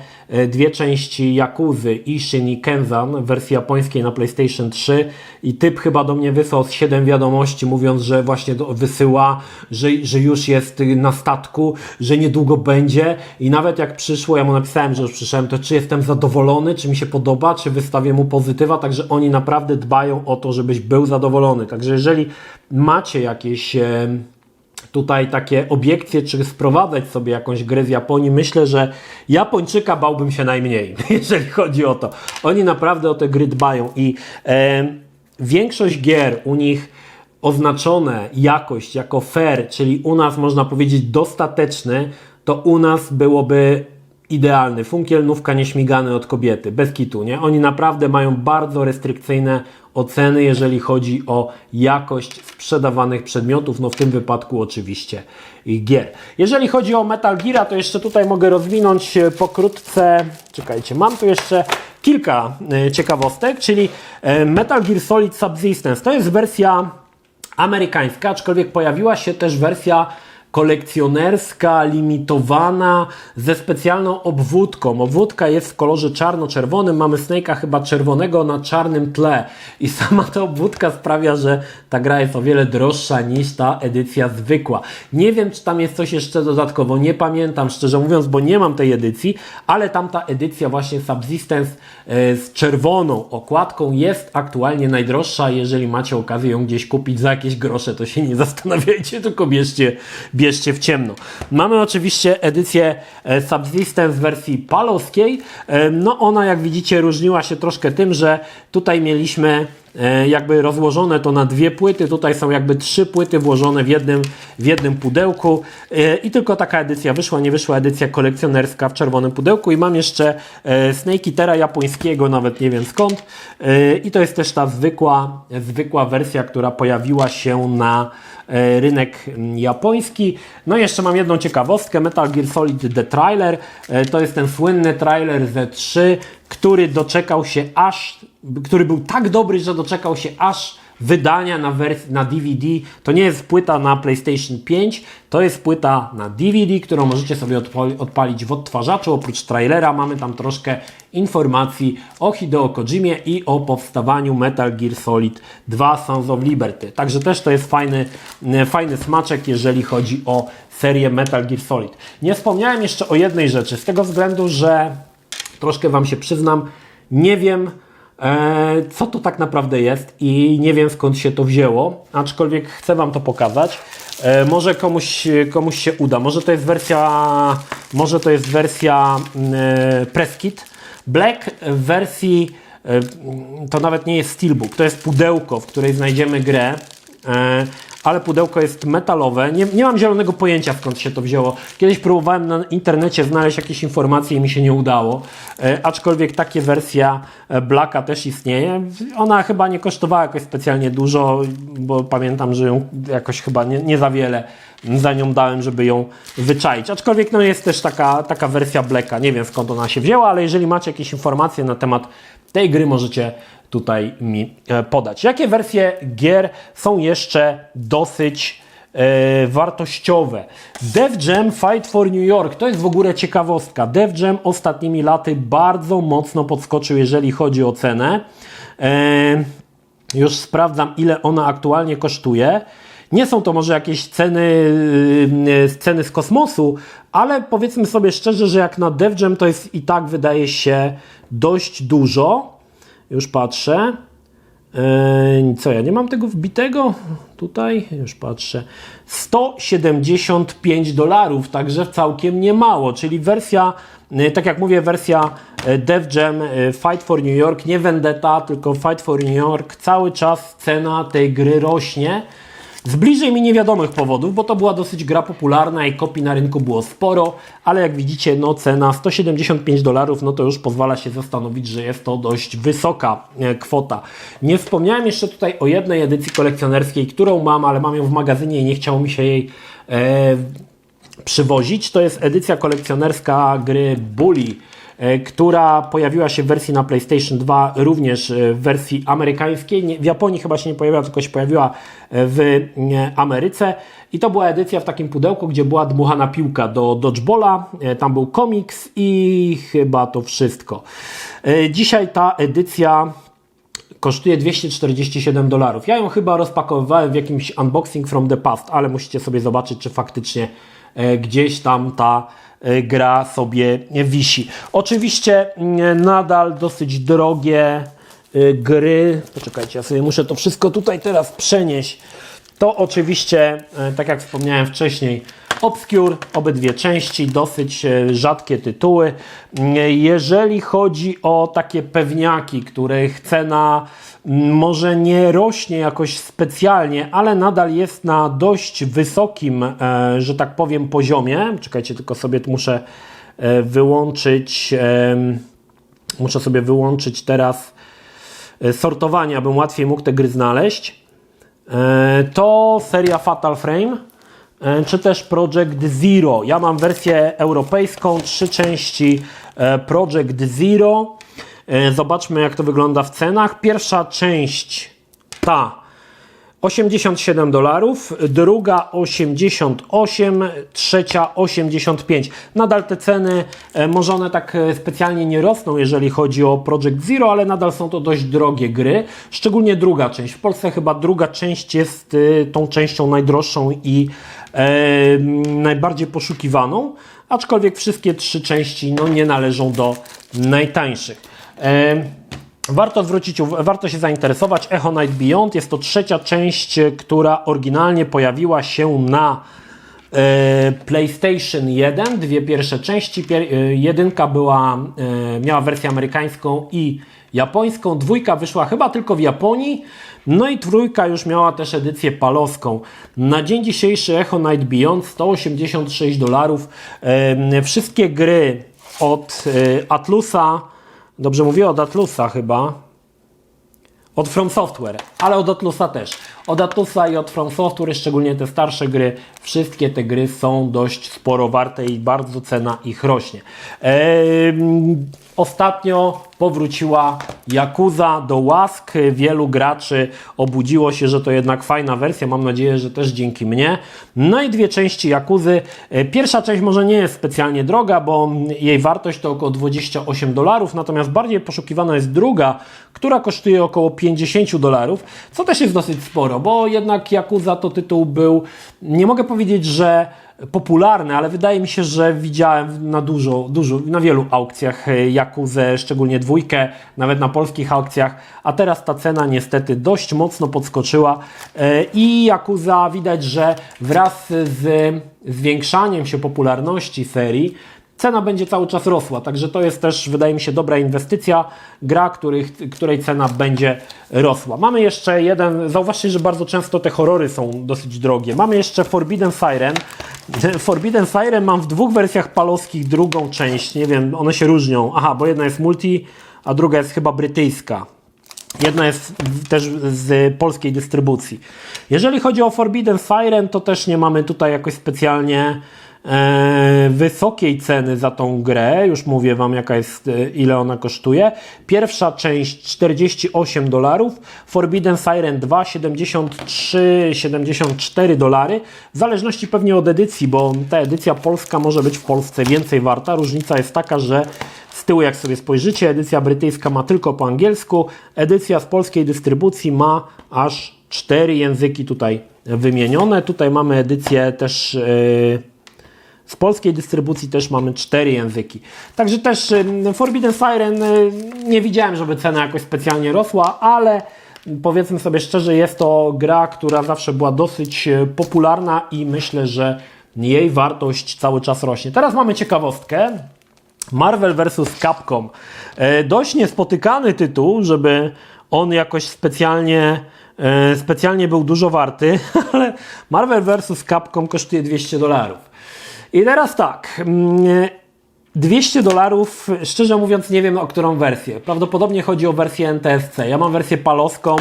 dwie części Yakuzy, Ishin i Kenzan w wersji japońskiej na PlayStation 3 i typ chyba do mnie wysłał z 7 wiadomości, mówiąc, że właśnie wysyła, że już jest na statku, że niedługo będzie i nawet jak jak przyszło, ja mu napisałem, że już przyszedłem, to czy jestem zadowolony, czy mi się podoba, czy wystawię mu pozytywa, także oni naprawdę dbają o to, żebyś był zadowolony. Także jeżeli macie jakieś tutaj takie obiekcje, czy sprowadzać sobie jakąś grę z Japonii, myślę, że Japończyka bałbym się najmniej, jeżeli chodzi o to. Oni naprawdę o te gry dbają i większość gier u nich oznaczone jakość jako fair, czyli u nas można powiedzieć dostateczny, to u nas byłoby idealny. Funkiel, nówka nieśmigany od kobiety, bez kitu, nie? Oni naprawdę mają bardzo restrykcyjne oceny, jeżeli chodzi o jakość sprzedawanych przedmiotów, no w tym wypadku oczywiście gier. Jeżeli chodzi o Metal Geara, to jeszcze tutaj mogę rozwinąć pokrótce, czekajcie, mam tu jeszcze kilka ciekawostek, czyli Metal Gear Solid Subsistence, to jest wersja amerykańska, aczkolwiek pojawiła się też wersja kolekcjonerska, limitowana, ze specjalną obwódką. Obwódka jest w kolorze czarno-czerwonym, mamy Snake'a chyba czerwonego na czarnym tle i sama ta obwódka sprawia, że ta gra jest o wiele droższa niż ta edycja zwykła. Nie wiem, czy tam jest coś jeszcze dodatkowo, nie pamiętam szczerze mówiąc, bo nie mam tej edycji, ale tamta edycja właśnie Subsistence z czerwoną okładką jest aktualnie najdroższa. Jeżeli macie okazję ją gdzieś kupić za jakieś grosze, to się nie zastanawiajcie, tylko bierzcie w ciemno. Mamy oczywiście edycję Subsistence w wersji palowskiej. No ona, jak widzicie, różniła się troszkę tym, że tutaj mieliśmy jakby rozłożone to na dwie płyty, tutaj są jakby trzy płyty włożone w jednym pudełku i tylko taka edycja wyszła, nie wyszła edycja kolekcjonerska w czerwonym pudełku i mam jeszcze Snake Eatera japońskiego, nawet nie wiem skąd i to jest też ta zwykła wersja, która pojawiła się na rynek japoński. No i jeszcze mam jedną ciekawostkę, Metal Gear Solid The Trailer, to jest ten słynny trailer Z3, który był tak dobry, że doczekał się aż wydania na DVD. To nie jest płyta na PlayStation 5, to jest płyta na DVD, którą możecie sobie odpalić w odtwarzaczu. Oprócz trailera mamy tam troszkę informacji o Hideo Kojimie i o powstawaniu Metal Gear Solid 2 Sons of Liberty. Także też to jest fajny smaczek, jeżeli chodzi o serię Metal Gear Solid. Nie wspomniałem jeszcze o jednej rzeczy, z tego względu, że troszkę Wam się przyznam, nie wiem, co to tak naprawdę jest i nie wiem, skąd się to wzięło, aczkolwiek chcę Wam to pokazać. Może komuś się uda. Może to jest wersja Press Kit. Black w wersji, to nawet nie jest Steelbook, to jest pudełko, w której znajdziemy grę. Ale pudełko jest metalowe. Nie mam zielonego pojęcia, skąd się to wzięło. Kiedyś próbowałem na internecie znaleźć jakieś informacje i mi się nie udało. Aczkolwiek taka wersja Blacka też istnieje. Ona chyba nie kosztowała jakoś specjalnie dużo, bo pamiętam, że ją jakoś chyba nie za wiele za nią dałem, żeby ją wyczaić. Aczkolwiek no jest też taka wersja Blacka. Nie wiem, skąd ona się wzięła, ale jeżeli macie jakieś informacje na temat tej gry, możecie tutaj mi podać. Jakie wersje gier są jeszcze dosyć wartościowe? Def Jam Fight for New York, to jest w ogóle ciekawostka. Def Jam ostatnimi laty bardzo mocno podskoczył, jeżeli chodzi o cenę. Już sprawdzam, ile ona aktualnie kosztuje. Nie są to może jakieś ceny z kosmosu, ale powiedzmy sobie szczerze, że jak na Def Jam to jest i tak, wydaje się, dość dużo. Już patrzę. Co, ja nie mam tego wbitego? Tutaj, już patrzę. $175, także całkiem niemało, czyli wersja, tak jak mówię, wersja Def Jam Fight for New York, nie Vendetta, tylko Fight for New York. Cały czas cena tej gry rośnie. Z bliżej mi niewiadomych powodów, bo to była dosyć gra popularna i kopii na rynku było sporo, ale jak widzicie, no cena $175, no to już pozwala się zastanowić, że jest to dość wysoka kwota. Nie wspomniałem jeszcze tutaj o jednej edycji kolekcjonerskiej, którą mam, ale mam ją w magazynie i nie chciało mi się jej przywozić. To jest edycja kolekcjonerska gry Bully, która pojawiła się w wersji na PlayStation 2, również w wersji amerykańskiej. W Japonii chyba się nie pojawiła, tylko się pojawiła w Ameryce. I to była edycja w takim pudełku, gdzie była dmuchana piłka do dodgeballa, tam był komiks i chyba to wszystko. Dzisiaj ta edycja kosztuje $247. Ja ją chyba rozpakowywałem w jakimś unboxing from the past, ale musicie sobie zobaczyć, czy faktycznie gdzieś tam ta gra sobie wisi. Oczywiście nadal dosyć drogie gry. Poczekajcie, ja sobie muszę to wszystko tutaj teraz przenieść. To oczywiście, tak jak wspomniałem wcześniej, Obscure, obydwie części, dosyć rzadkie tytuły. Jeżeli chodzi o takie pewniaki, których cena może nie rośnie jakoś specjalnie, ale nadal jest na dość wysokim, że tak powiem, poziomie. Czekajcie, tylko sobie tu muszę wyłączyć, muszę sobie wyłączyć teraz sortowanie, abym łatwiej mógł te gry znaleźć. To seria Fatal Frame, czy też Project Zero. Ja mam wersję europejską, 3 części Project Zero. Zobaczmy, jak to wygląda w cenach. Pierwsza część ta $87, druga 88, trzecia 85. Nadal te ceny, może one tak specjalnie nie rosną, jeżeli chodzi o Project Zero, ale nadal są to dość drogie gry, szczególnie druga część. W Polsce chyba druga część jest tą częścią najdroższą i najbardziej poszukiwaną, aczkolwiek wszystkie 3 części no, nie należą do najtańszych. Warto się zainteresować. Echo Night Beyond jest to trzecia część, która oryginalnie pojawiła się na PlayStation 1. Dwie pierwsze części. Jedynka miała wersję amerykańską i japońską. Dwójka wyszła chyba tylko w Japonii. No i trójka już miała też edycję palowską. Na dzień dzisiejszy Echo Night Beyond $186. Wszystkie gry od Atlusa, dobrze mówię, od Atlusa chyba, od From Software, ale od Atlusa też. Od Atlusa i od From Software, szczególnie te starsze gry, wszystkie te gry są dość sporo warte i bardzo cena ich rośnie. Ostatnio powróciła Yakuza do łask. Wielu graczy obudziło się, że to jednak fajna wersja. Mam nadzieję, że też dzięki mnie. No i dwie części Yakuzy. Pierwsza część może nie jest specjalnie droga, bo jej wartość to około $28, natomiast bardziej poszukiwana jest druga, która kosztuje około $50, co też jest dosyć sporo, bo jednak Yakuza to tytuł był, nie mogę powiedzieć, że popularny, ale wydaje mi się, że widziałem na wielu aukcjach Yakuzę, szczególnie dwójkę, nawet na polskich aukcjach, a teraz ta cena niestety dość mocno podskoczyła i Yakuza widać, że wraz z zwiększaniem się popularności serii cena będzie cały czas rosła, także to jest też, wydaje mi się, dobra inwestycja, gra, której cena będzie rosła. Mamy jeszcze jeden, zauważcie, że bardzo często te horrory są dosyć drogie. Mamy jeszcze Forbidden Siren. Forbidden Siren mam w dwóch wersjach palowskich drugą część, nie wiem, one się różnią. Aha, bo jedna jest multi, a druga jest chyba brytyjska. Jedna jest też z polskiej dystrybucji. Jeżeli chodzi o Forbidden Siren, to też nie mamy tutaj jakoś specjalnie wysokiej ceny za tą grę. Już mówię Wam, ile ona kosztuje. Pierwsza część $48, Forbidden Siren 2 $73-74, w zależności pewnie od edycji, bo ta edycja polska może być w Polsce więcej warta. Różnica jest taka, że z tyłu, jak sobie spojrzycie, edycja brytyjska ma tylko po angielsku, edycja z polskiej dystrybucji ma aż 4 języki tutaj wymienione. Tutaj mamy edycję też z polskiej dystrybucji też mamy 4 języki. Także też Forbidden Siren nie widziałem, żeby cena jakoś specjalnie rosła, ale powiedzmy sobie szczerze, jest to gra, która zawsze była dosyć popularna i myślę, że jej wartość cały czas rośnie. Teraz mamy ciekawostkę. Marvel vs. Capcom. Dość niespotykany tytuł, żeby on jakoś specjalnie był dużo warty, ale Marvel vs. Capcom kosztuje $200. I teraz tak, $200, szczerze mówiąc nie wiem o którą wersję. Prawdopodobnie chodzi o wersję NTSC. Ja mam wersję palowską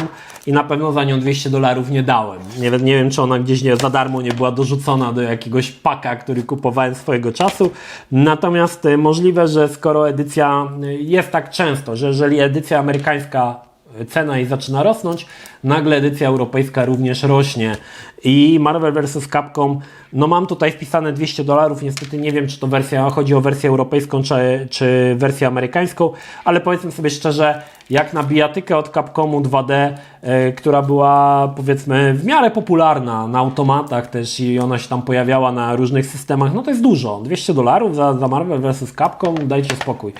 i na pewno za nią $200 nie dałem. Nie wiem, czy ona gdzieś za darmo nie była dorzucona do jakiegoś paka, który kupowałem swojego czasu. Natomiast możliwe, że skoro edycja jest tak często, że jeżeli edycja amerykańska cena jej zaczyna rosnąć, nagle edycja europejska również rośnie. I Marvel vs. Capcom, no mam tutaj wpisane $200, niestety nie wiem, czy to chodzi o wersję europejską, czy wersję amerykańską, ale powiedzmy sobie szczerze, jak na bijatykę od Capcomu 2D, która była powiedzmy w miarę popularna na automatach też i ona się tam pojawiała na różnych systemach, no to jest dużo. $200 za Marvel vs. Capcom, dajcie spokój.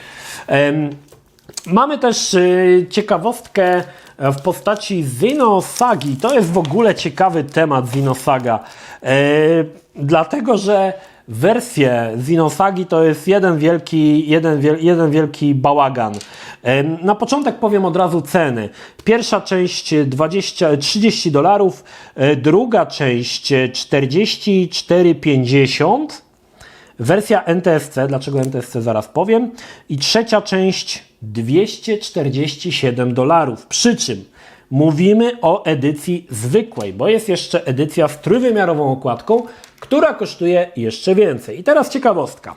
Mamy też ciekawostkę w postaci Xenosagi. To jest w ogóle ciekawy temat Xenosaga, dlatego że wersje Xenosagi to jest jeden wielki bałagan. Na początek powiem od razu ceny. Pierwsza część $30, druga część $44,50. Wersja NTSC, dlaczego NTSC zaraz powiem, i trzecia część $247. Przy czym mówimy o edycji zwykłej, bo jest jeszcze edycja z trójwymiarową okładką, która kosztuje jeszcze więcej. I teraz ciekawostka.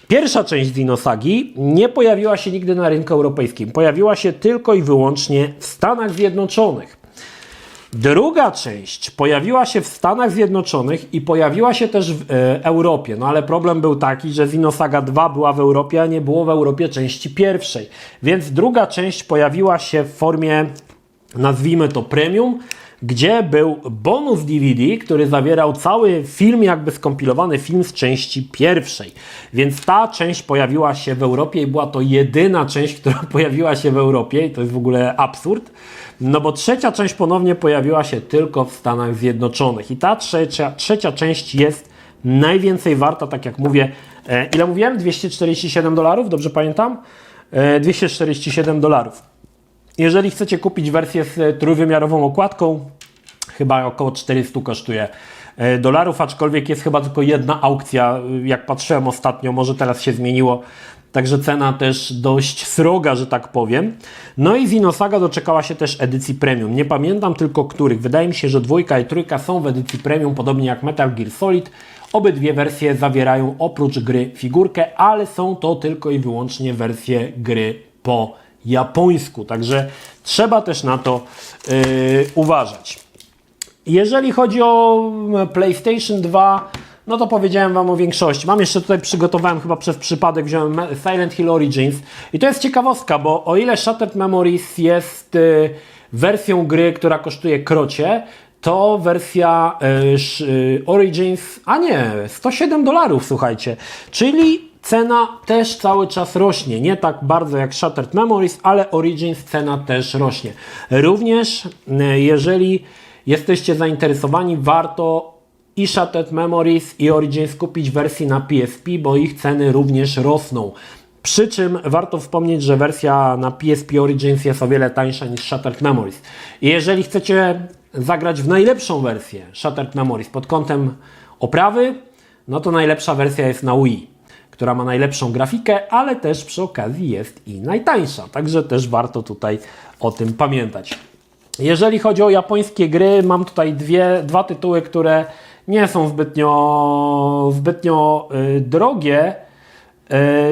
Pierwsza część Xenosagi nie pojawiła się nigdy na rynku europejskim. Pojawiła się tylko i wyłącznie w Stanach Zjednoczonych. Druga część pojawiła się w Stanach Zjednoczonych i pojawiła się też w Europie. No ale problem był taki, że Xenosaga 2 była w Europie, a nie było w Europie części pierwszej. Więc druga część pojawiła się w formie, nazwijmy to premium, gdzie był bonus DVD, który zawierał cały film, jakby skompilowany film z części pierwszej. Więc ta część pojawiła się w Europie i była to jedyna część, która pojawiła się w Europie i to jest w ogóle absurd. No bo trzecia część ponownie pojawiła się tylko w Stanach Zjednoczonych i ta trzecia część jest najwięcej warta, tak jak mówię. Ile mówiłem? $247, dobrze pamiętam? $247. Jeżeli chcecie kupić wersję z trójwymiarową okładką, chyba około 400 kosztuje dolarów, aczkolwiek jest chyba tylko jedna aukcja, jak patrzyłem ostatnio, może teraz się zmieniło. Także cena też dość sroga, że tak powiem. No i Xenosaga doczekała się też edycji premium. Nie pamiętam tylko których. Wydaje mi się, że 2 i 3 są w edycji premium, podobnie jak Metal Gear Solid. Obydwie wersje zawierają oprócz gry figurkę, ale są to tylko i wyłącznie wersje gry po japońsku. Także trzeba też na to uważać. Jeżeli chodzi o PlayStation 2, no to powiedziałem Wam o większości. Mam jeszcze tutaj, przygotowałem chyba przez przypadek, wziąłem Silent Hill Origins. I to jest ciekawostka, bo o ile Shattered Memories jest wersją gry, która kosztuje krocie, to wersja Origins, a nie, $107, słuchajcie. Czyli cena też cały czas rośnie. Nie tak bardzo jak Shattered Memories, ale Origins cena też rośnie. Również jeżeli jesteście zainteresowani, warto i Shattered Memories i Origins kupić wersji na PSP, bo ich ceny również rosną. Przy czym warto wspomnieć, że wersja na PSP Origins jest o wiele tańsza niż Shattered Memories. I jeżeli chcecie zagrać w najlepszą wersję Shattered Memories pod kątem oprawy, no to najlepsza wersja jest na Wii, która ma najlepszą grafikę, ale też przy okazji jest i najtańsza. Także też warto tutaj o tym pamiętać. Jeżeli chodzi o japońskie gry, mam tutaj dwa tytuły, które nie są zbytnio drogie.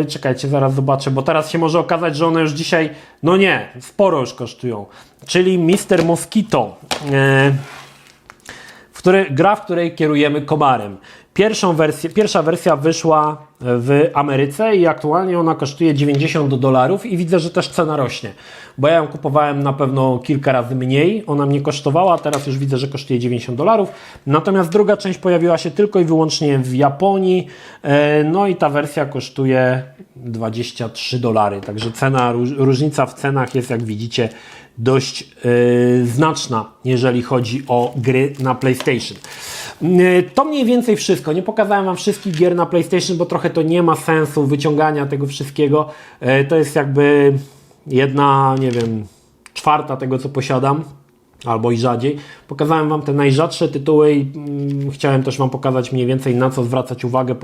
Czekajcie, zaraz zobaczę, bo teraz się może okazać, że one już dzisiaj, no nie, sporo już kosztują. Czyli Mr. Mosquito, gra, w której kierujemy komarem. Pierwsza wersja wyszła w Ameryce i aktualnie ona kosztuje $90 i widzę, że też cena rośnie, bo ja ją kupowałem na pewno kilka razy mniej, ona mnie kosztowała, a teraz już widzę, że kosztuje $90. Natomiast druga część pojawiła się tylko i wyłącznie w Japonii, no i ta wersja kosztuje $23, także różnica w cenach jest, jak widzicie, dość znaczna, jeżeli chodzi o gry na PlayStation. To mniej więcej wszystko. Nie pokazałem Wam wszystkich gier na PlayStation, bo trochę to nie ma sensu wyciągania tego wszystkiego. To jest jakby jedna, nie wiem, czwarta tego, co posiadam, albo i rzadziej. Pokazałem Wam te najrzadsze tytuły i chciałem też Wam pokazać mniej więcej, na co zwracać uwagę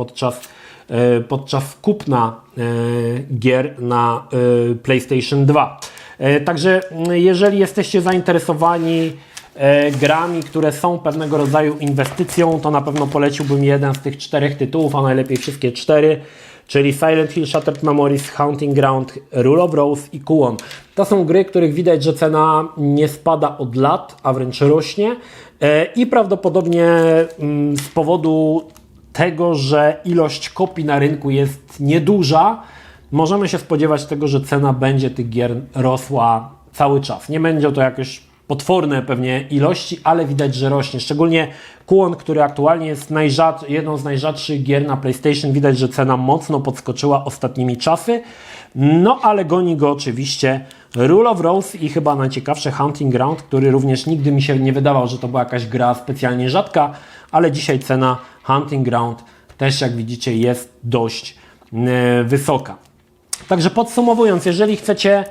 podczas kupna gier na PlayStation 2. Także jeżeli jesteście zainteresowani grami, które są pewnego rodzaju inwestycją, to na pewno poleciłbym jeden z tych 4 tytułów, a najlepiej wszystkie 4. czyli Silent Hill, Shattered Memories, Haunting Ground, Rule of Rose i Kuon. To są gry, których widać, że cena nie spada od lat, a wręcz rośnie i prawdopodobnie z powodu tego, że ilość kopii na rynku jest nieduża, możemy się spodziewać tego, że cena będzie tych gier rosła cały czas. Nie będzie to jakieś potworne pewnie ilości, ale widać, że rośnie. Szczególnie Kuon, który aktualnie jest jedną z najrzadszych gier na PlayStation. Widać, że cena mocno podskoczyła ostatnimi czasy. No ale goni go oczywiście Rule of Rose i chyba najciekawsze Haunting Ground, który również nigdy mi się nie wydawał, że to była jakaś gra specjalnie rzadka, ale dzisiaj cena Haunting Ground też, jak widzicie, jest dość wysoka. Także podsumowując, jeżeli chcecie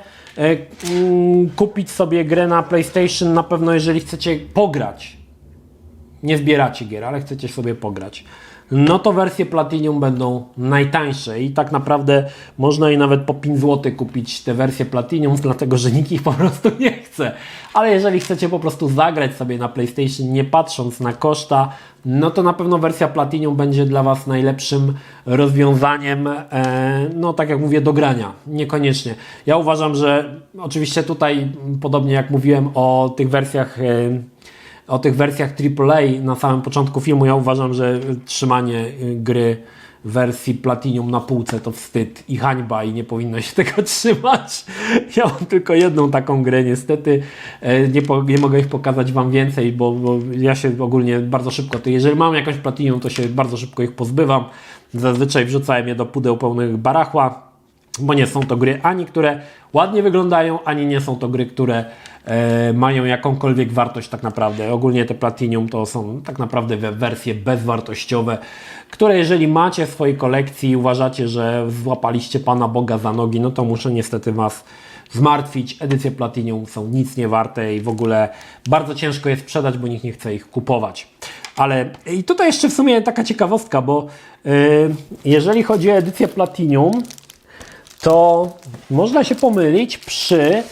kupić sobie grę na PlayStation, na pewno jeżeli chcecie pograć, nie zbieracie gier, ale chcecie sobie pograć, no to wersje Platinum będą najtańsze i tak naprawdę można i nawet po 5 zł kupić te wersje Platinum, dlatego że nikt ich po prostu nie chce. Ale jeżeli chcecie po prostu zagrać sobie na PlayStation nie patrząc na koszta, no to na pewno wersja Platinum będzie dla Was najlepszym rozwiązaniem, no tak jak mówię, do grania. Niekoniecznie. Ja uważam, że oczywiście tutaj, podobnie jak mówiłem o tych wersjach AAA na samym początku filmu, ja uważam, że trzymanie gry w wersji Platinum na półce to wstyd i hańba i nie powinno się tego trzymać. Ja mam tylko jedną taką grę niestety, nie mogę ich pokazać Wam więcej, bo ja się ogólnie bardzo szybko, jeżeli mam jakąś Platinum, to się bardzo szybko ich pozbywam. Zazwyczaj wrzucałem je do pudeł pełnych barachła, bo nie są to gry ani które ładnie wyglądają, ani nie są to gry, które mają jakąkolwiek wartość tak naprawdę. Ogólnie te Platinum to są tak naprawdę wersje bezwartościowe, które jeżeli macie w swojej kolekcji i uważacie, że złapaliście Pana Boga za nogi, no to muszę niestety Was zmartwić. Edycje Platinum są nic nie warte i w ogóle bardzo ciężko je sprzedać, bo nikt nie chce ich kupować. Ale i tutaj jeszcze w sumie taka ciekawostka, bo jeżeli chodzi o edycję Platinum, to można się pomylić przy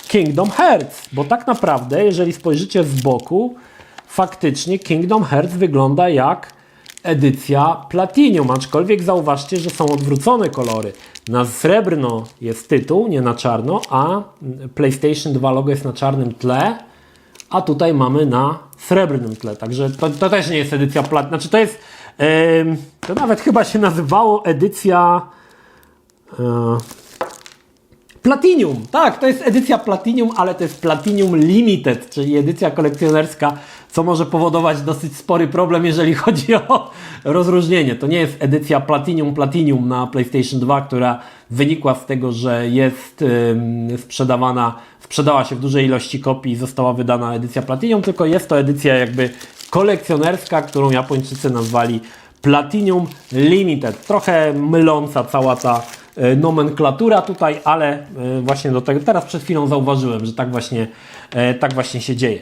Kingdom Hearts, bo tak naprawdę, jeżeli spojrzycie z boku, faktycznie Kingdom Hearts wygląda jak edycja Platinum, aczkolwiek zauważcie, że są odwrócone kolory. Na srebrno jest tytuł, nie na czarno, a PlayStation 2 logo jest na czarnym tle, a tutaj mamy na srebrnym tle, także to też nie jest edycja Platinum, znaczy to jest, to nawet chyba się nazywało edycja Platinum, tak, to jest edycja Platinum, ale to jest Platinum Limited, czyli edycja kolekcjonerska, co może powodować dosyć spory problem, jeżeli chodzi o rozróżnienie. To nie jest edycja Platinum na PlayStation 2, która wynikła z tego, że jest sprzedała się w dużej ilości kopii i została wydana edycja Platinum, tylko jest to edycja jakby kolekcjonerska, którą Japończycy nazwali Platinum Limited. Trochę myląca cała ta nomenklatura tutaj, ale właśnie do tego teraz przed chwilą zauważyłem, że tak właśnie się dzieje.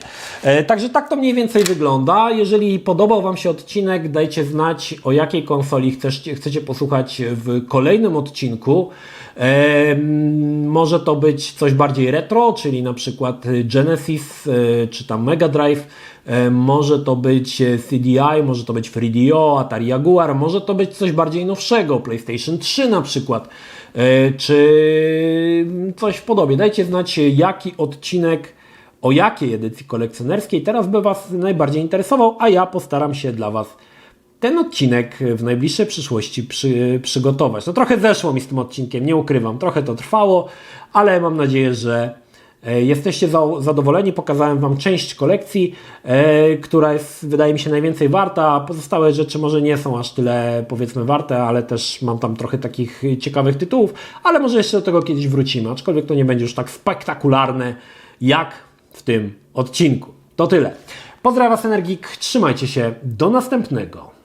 Także tak to mniej więcej wygląda. Jeżeli podobał Wam się odcinek, dajcie znać, o jakiej konsoli chcecie posłuchać w kolejnym odcinku. Może to być coś bardziej retro, czyli na przykład Genesis czy tam Mega Drive. Może to być CDI, może to być FreeDO, Atari Jaguar, może to być coś bardziej nowszego, PlayStation 3 na przykład, czy coś w podobie. Dajcie znać, jaki odcinek, o jakiej edycji kolekcjonerskiej teraz by Was najbardziej interesował, a ja postaram się dla Was ten odcinek w najbliższej przyszłości przygotować. No trochę zeszło mi z tym odcinkiem, nie ukrywam, trochę to trwało, ale mam nadzieję, że jesteście zadowoleni. Pokazałem Wam część kolekcji, która jest, wydaje mi się, najwięcej warta, a pozostałe rzeczy może nie są aż tyle, powiedzmy, warte, ale też mam tam trochę takich ciekawych tytułów, ale może jeszcze do tego kiedyś wrócimy, aczkolwiek to nie będzie już tak spektakularne jak w tym odcinku. To tyle. Pozdrawiam Was, Energik, trzymajcie się, do następnego.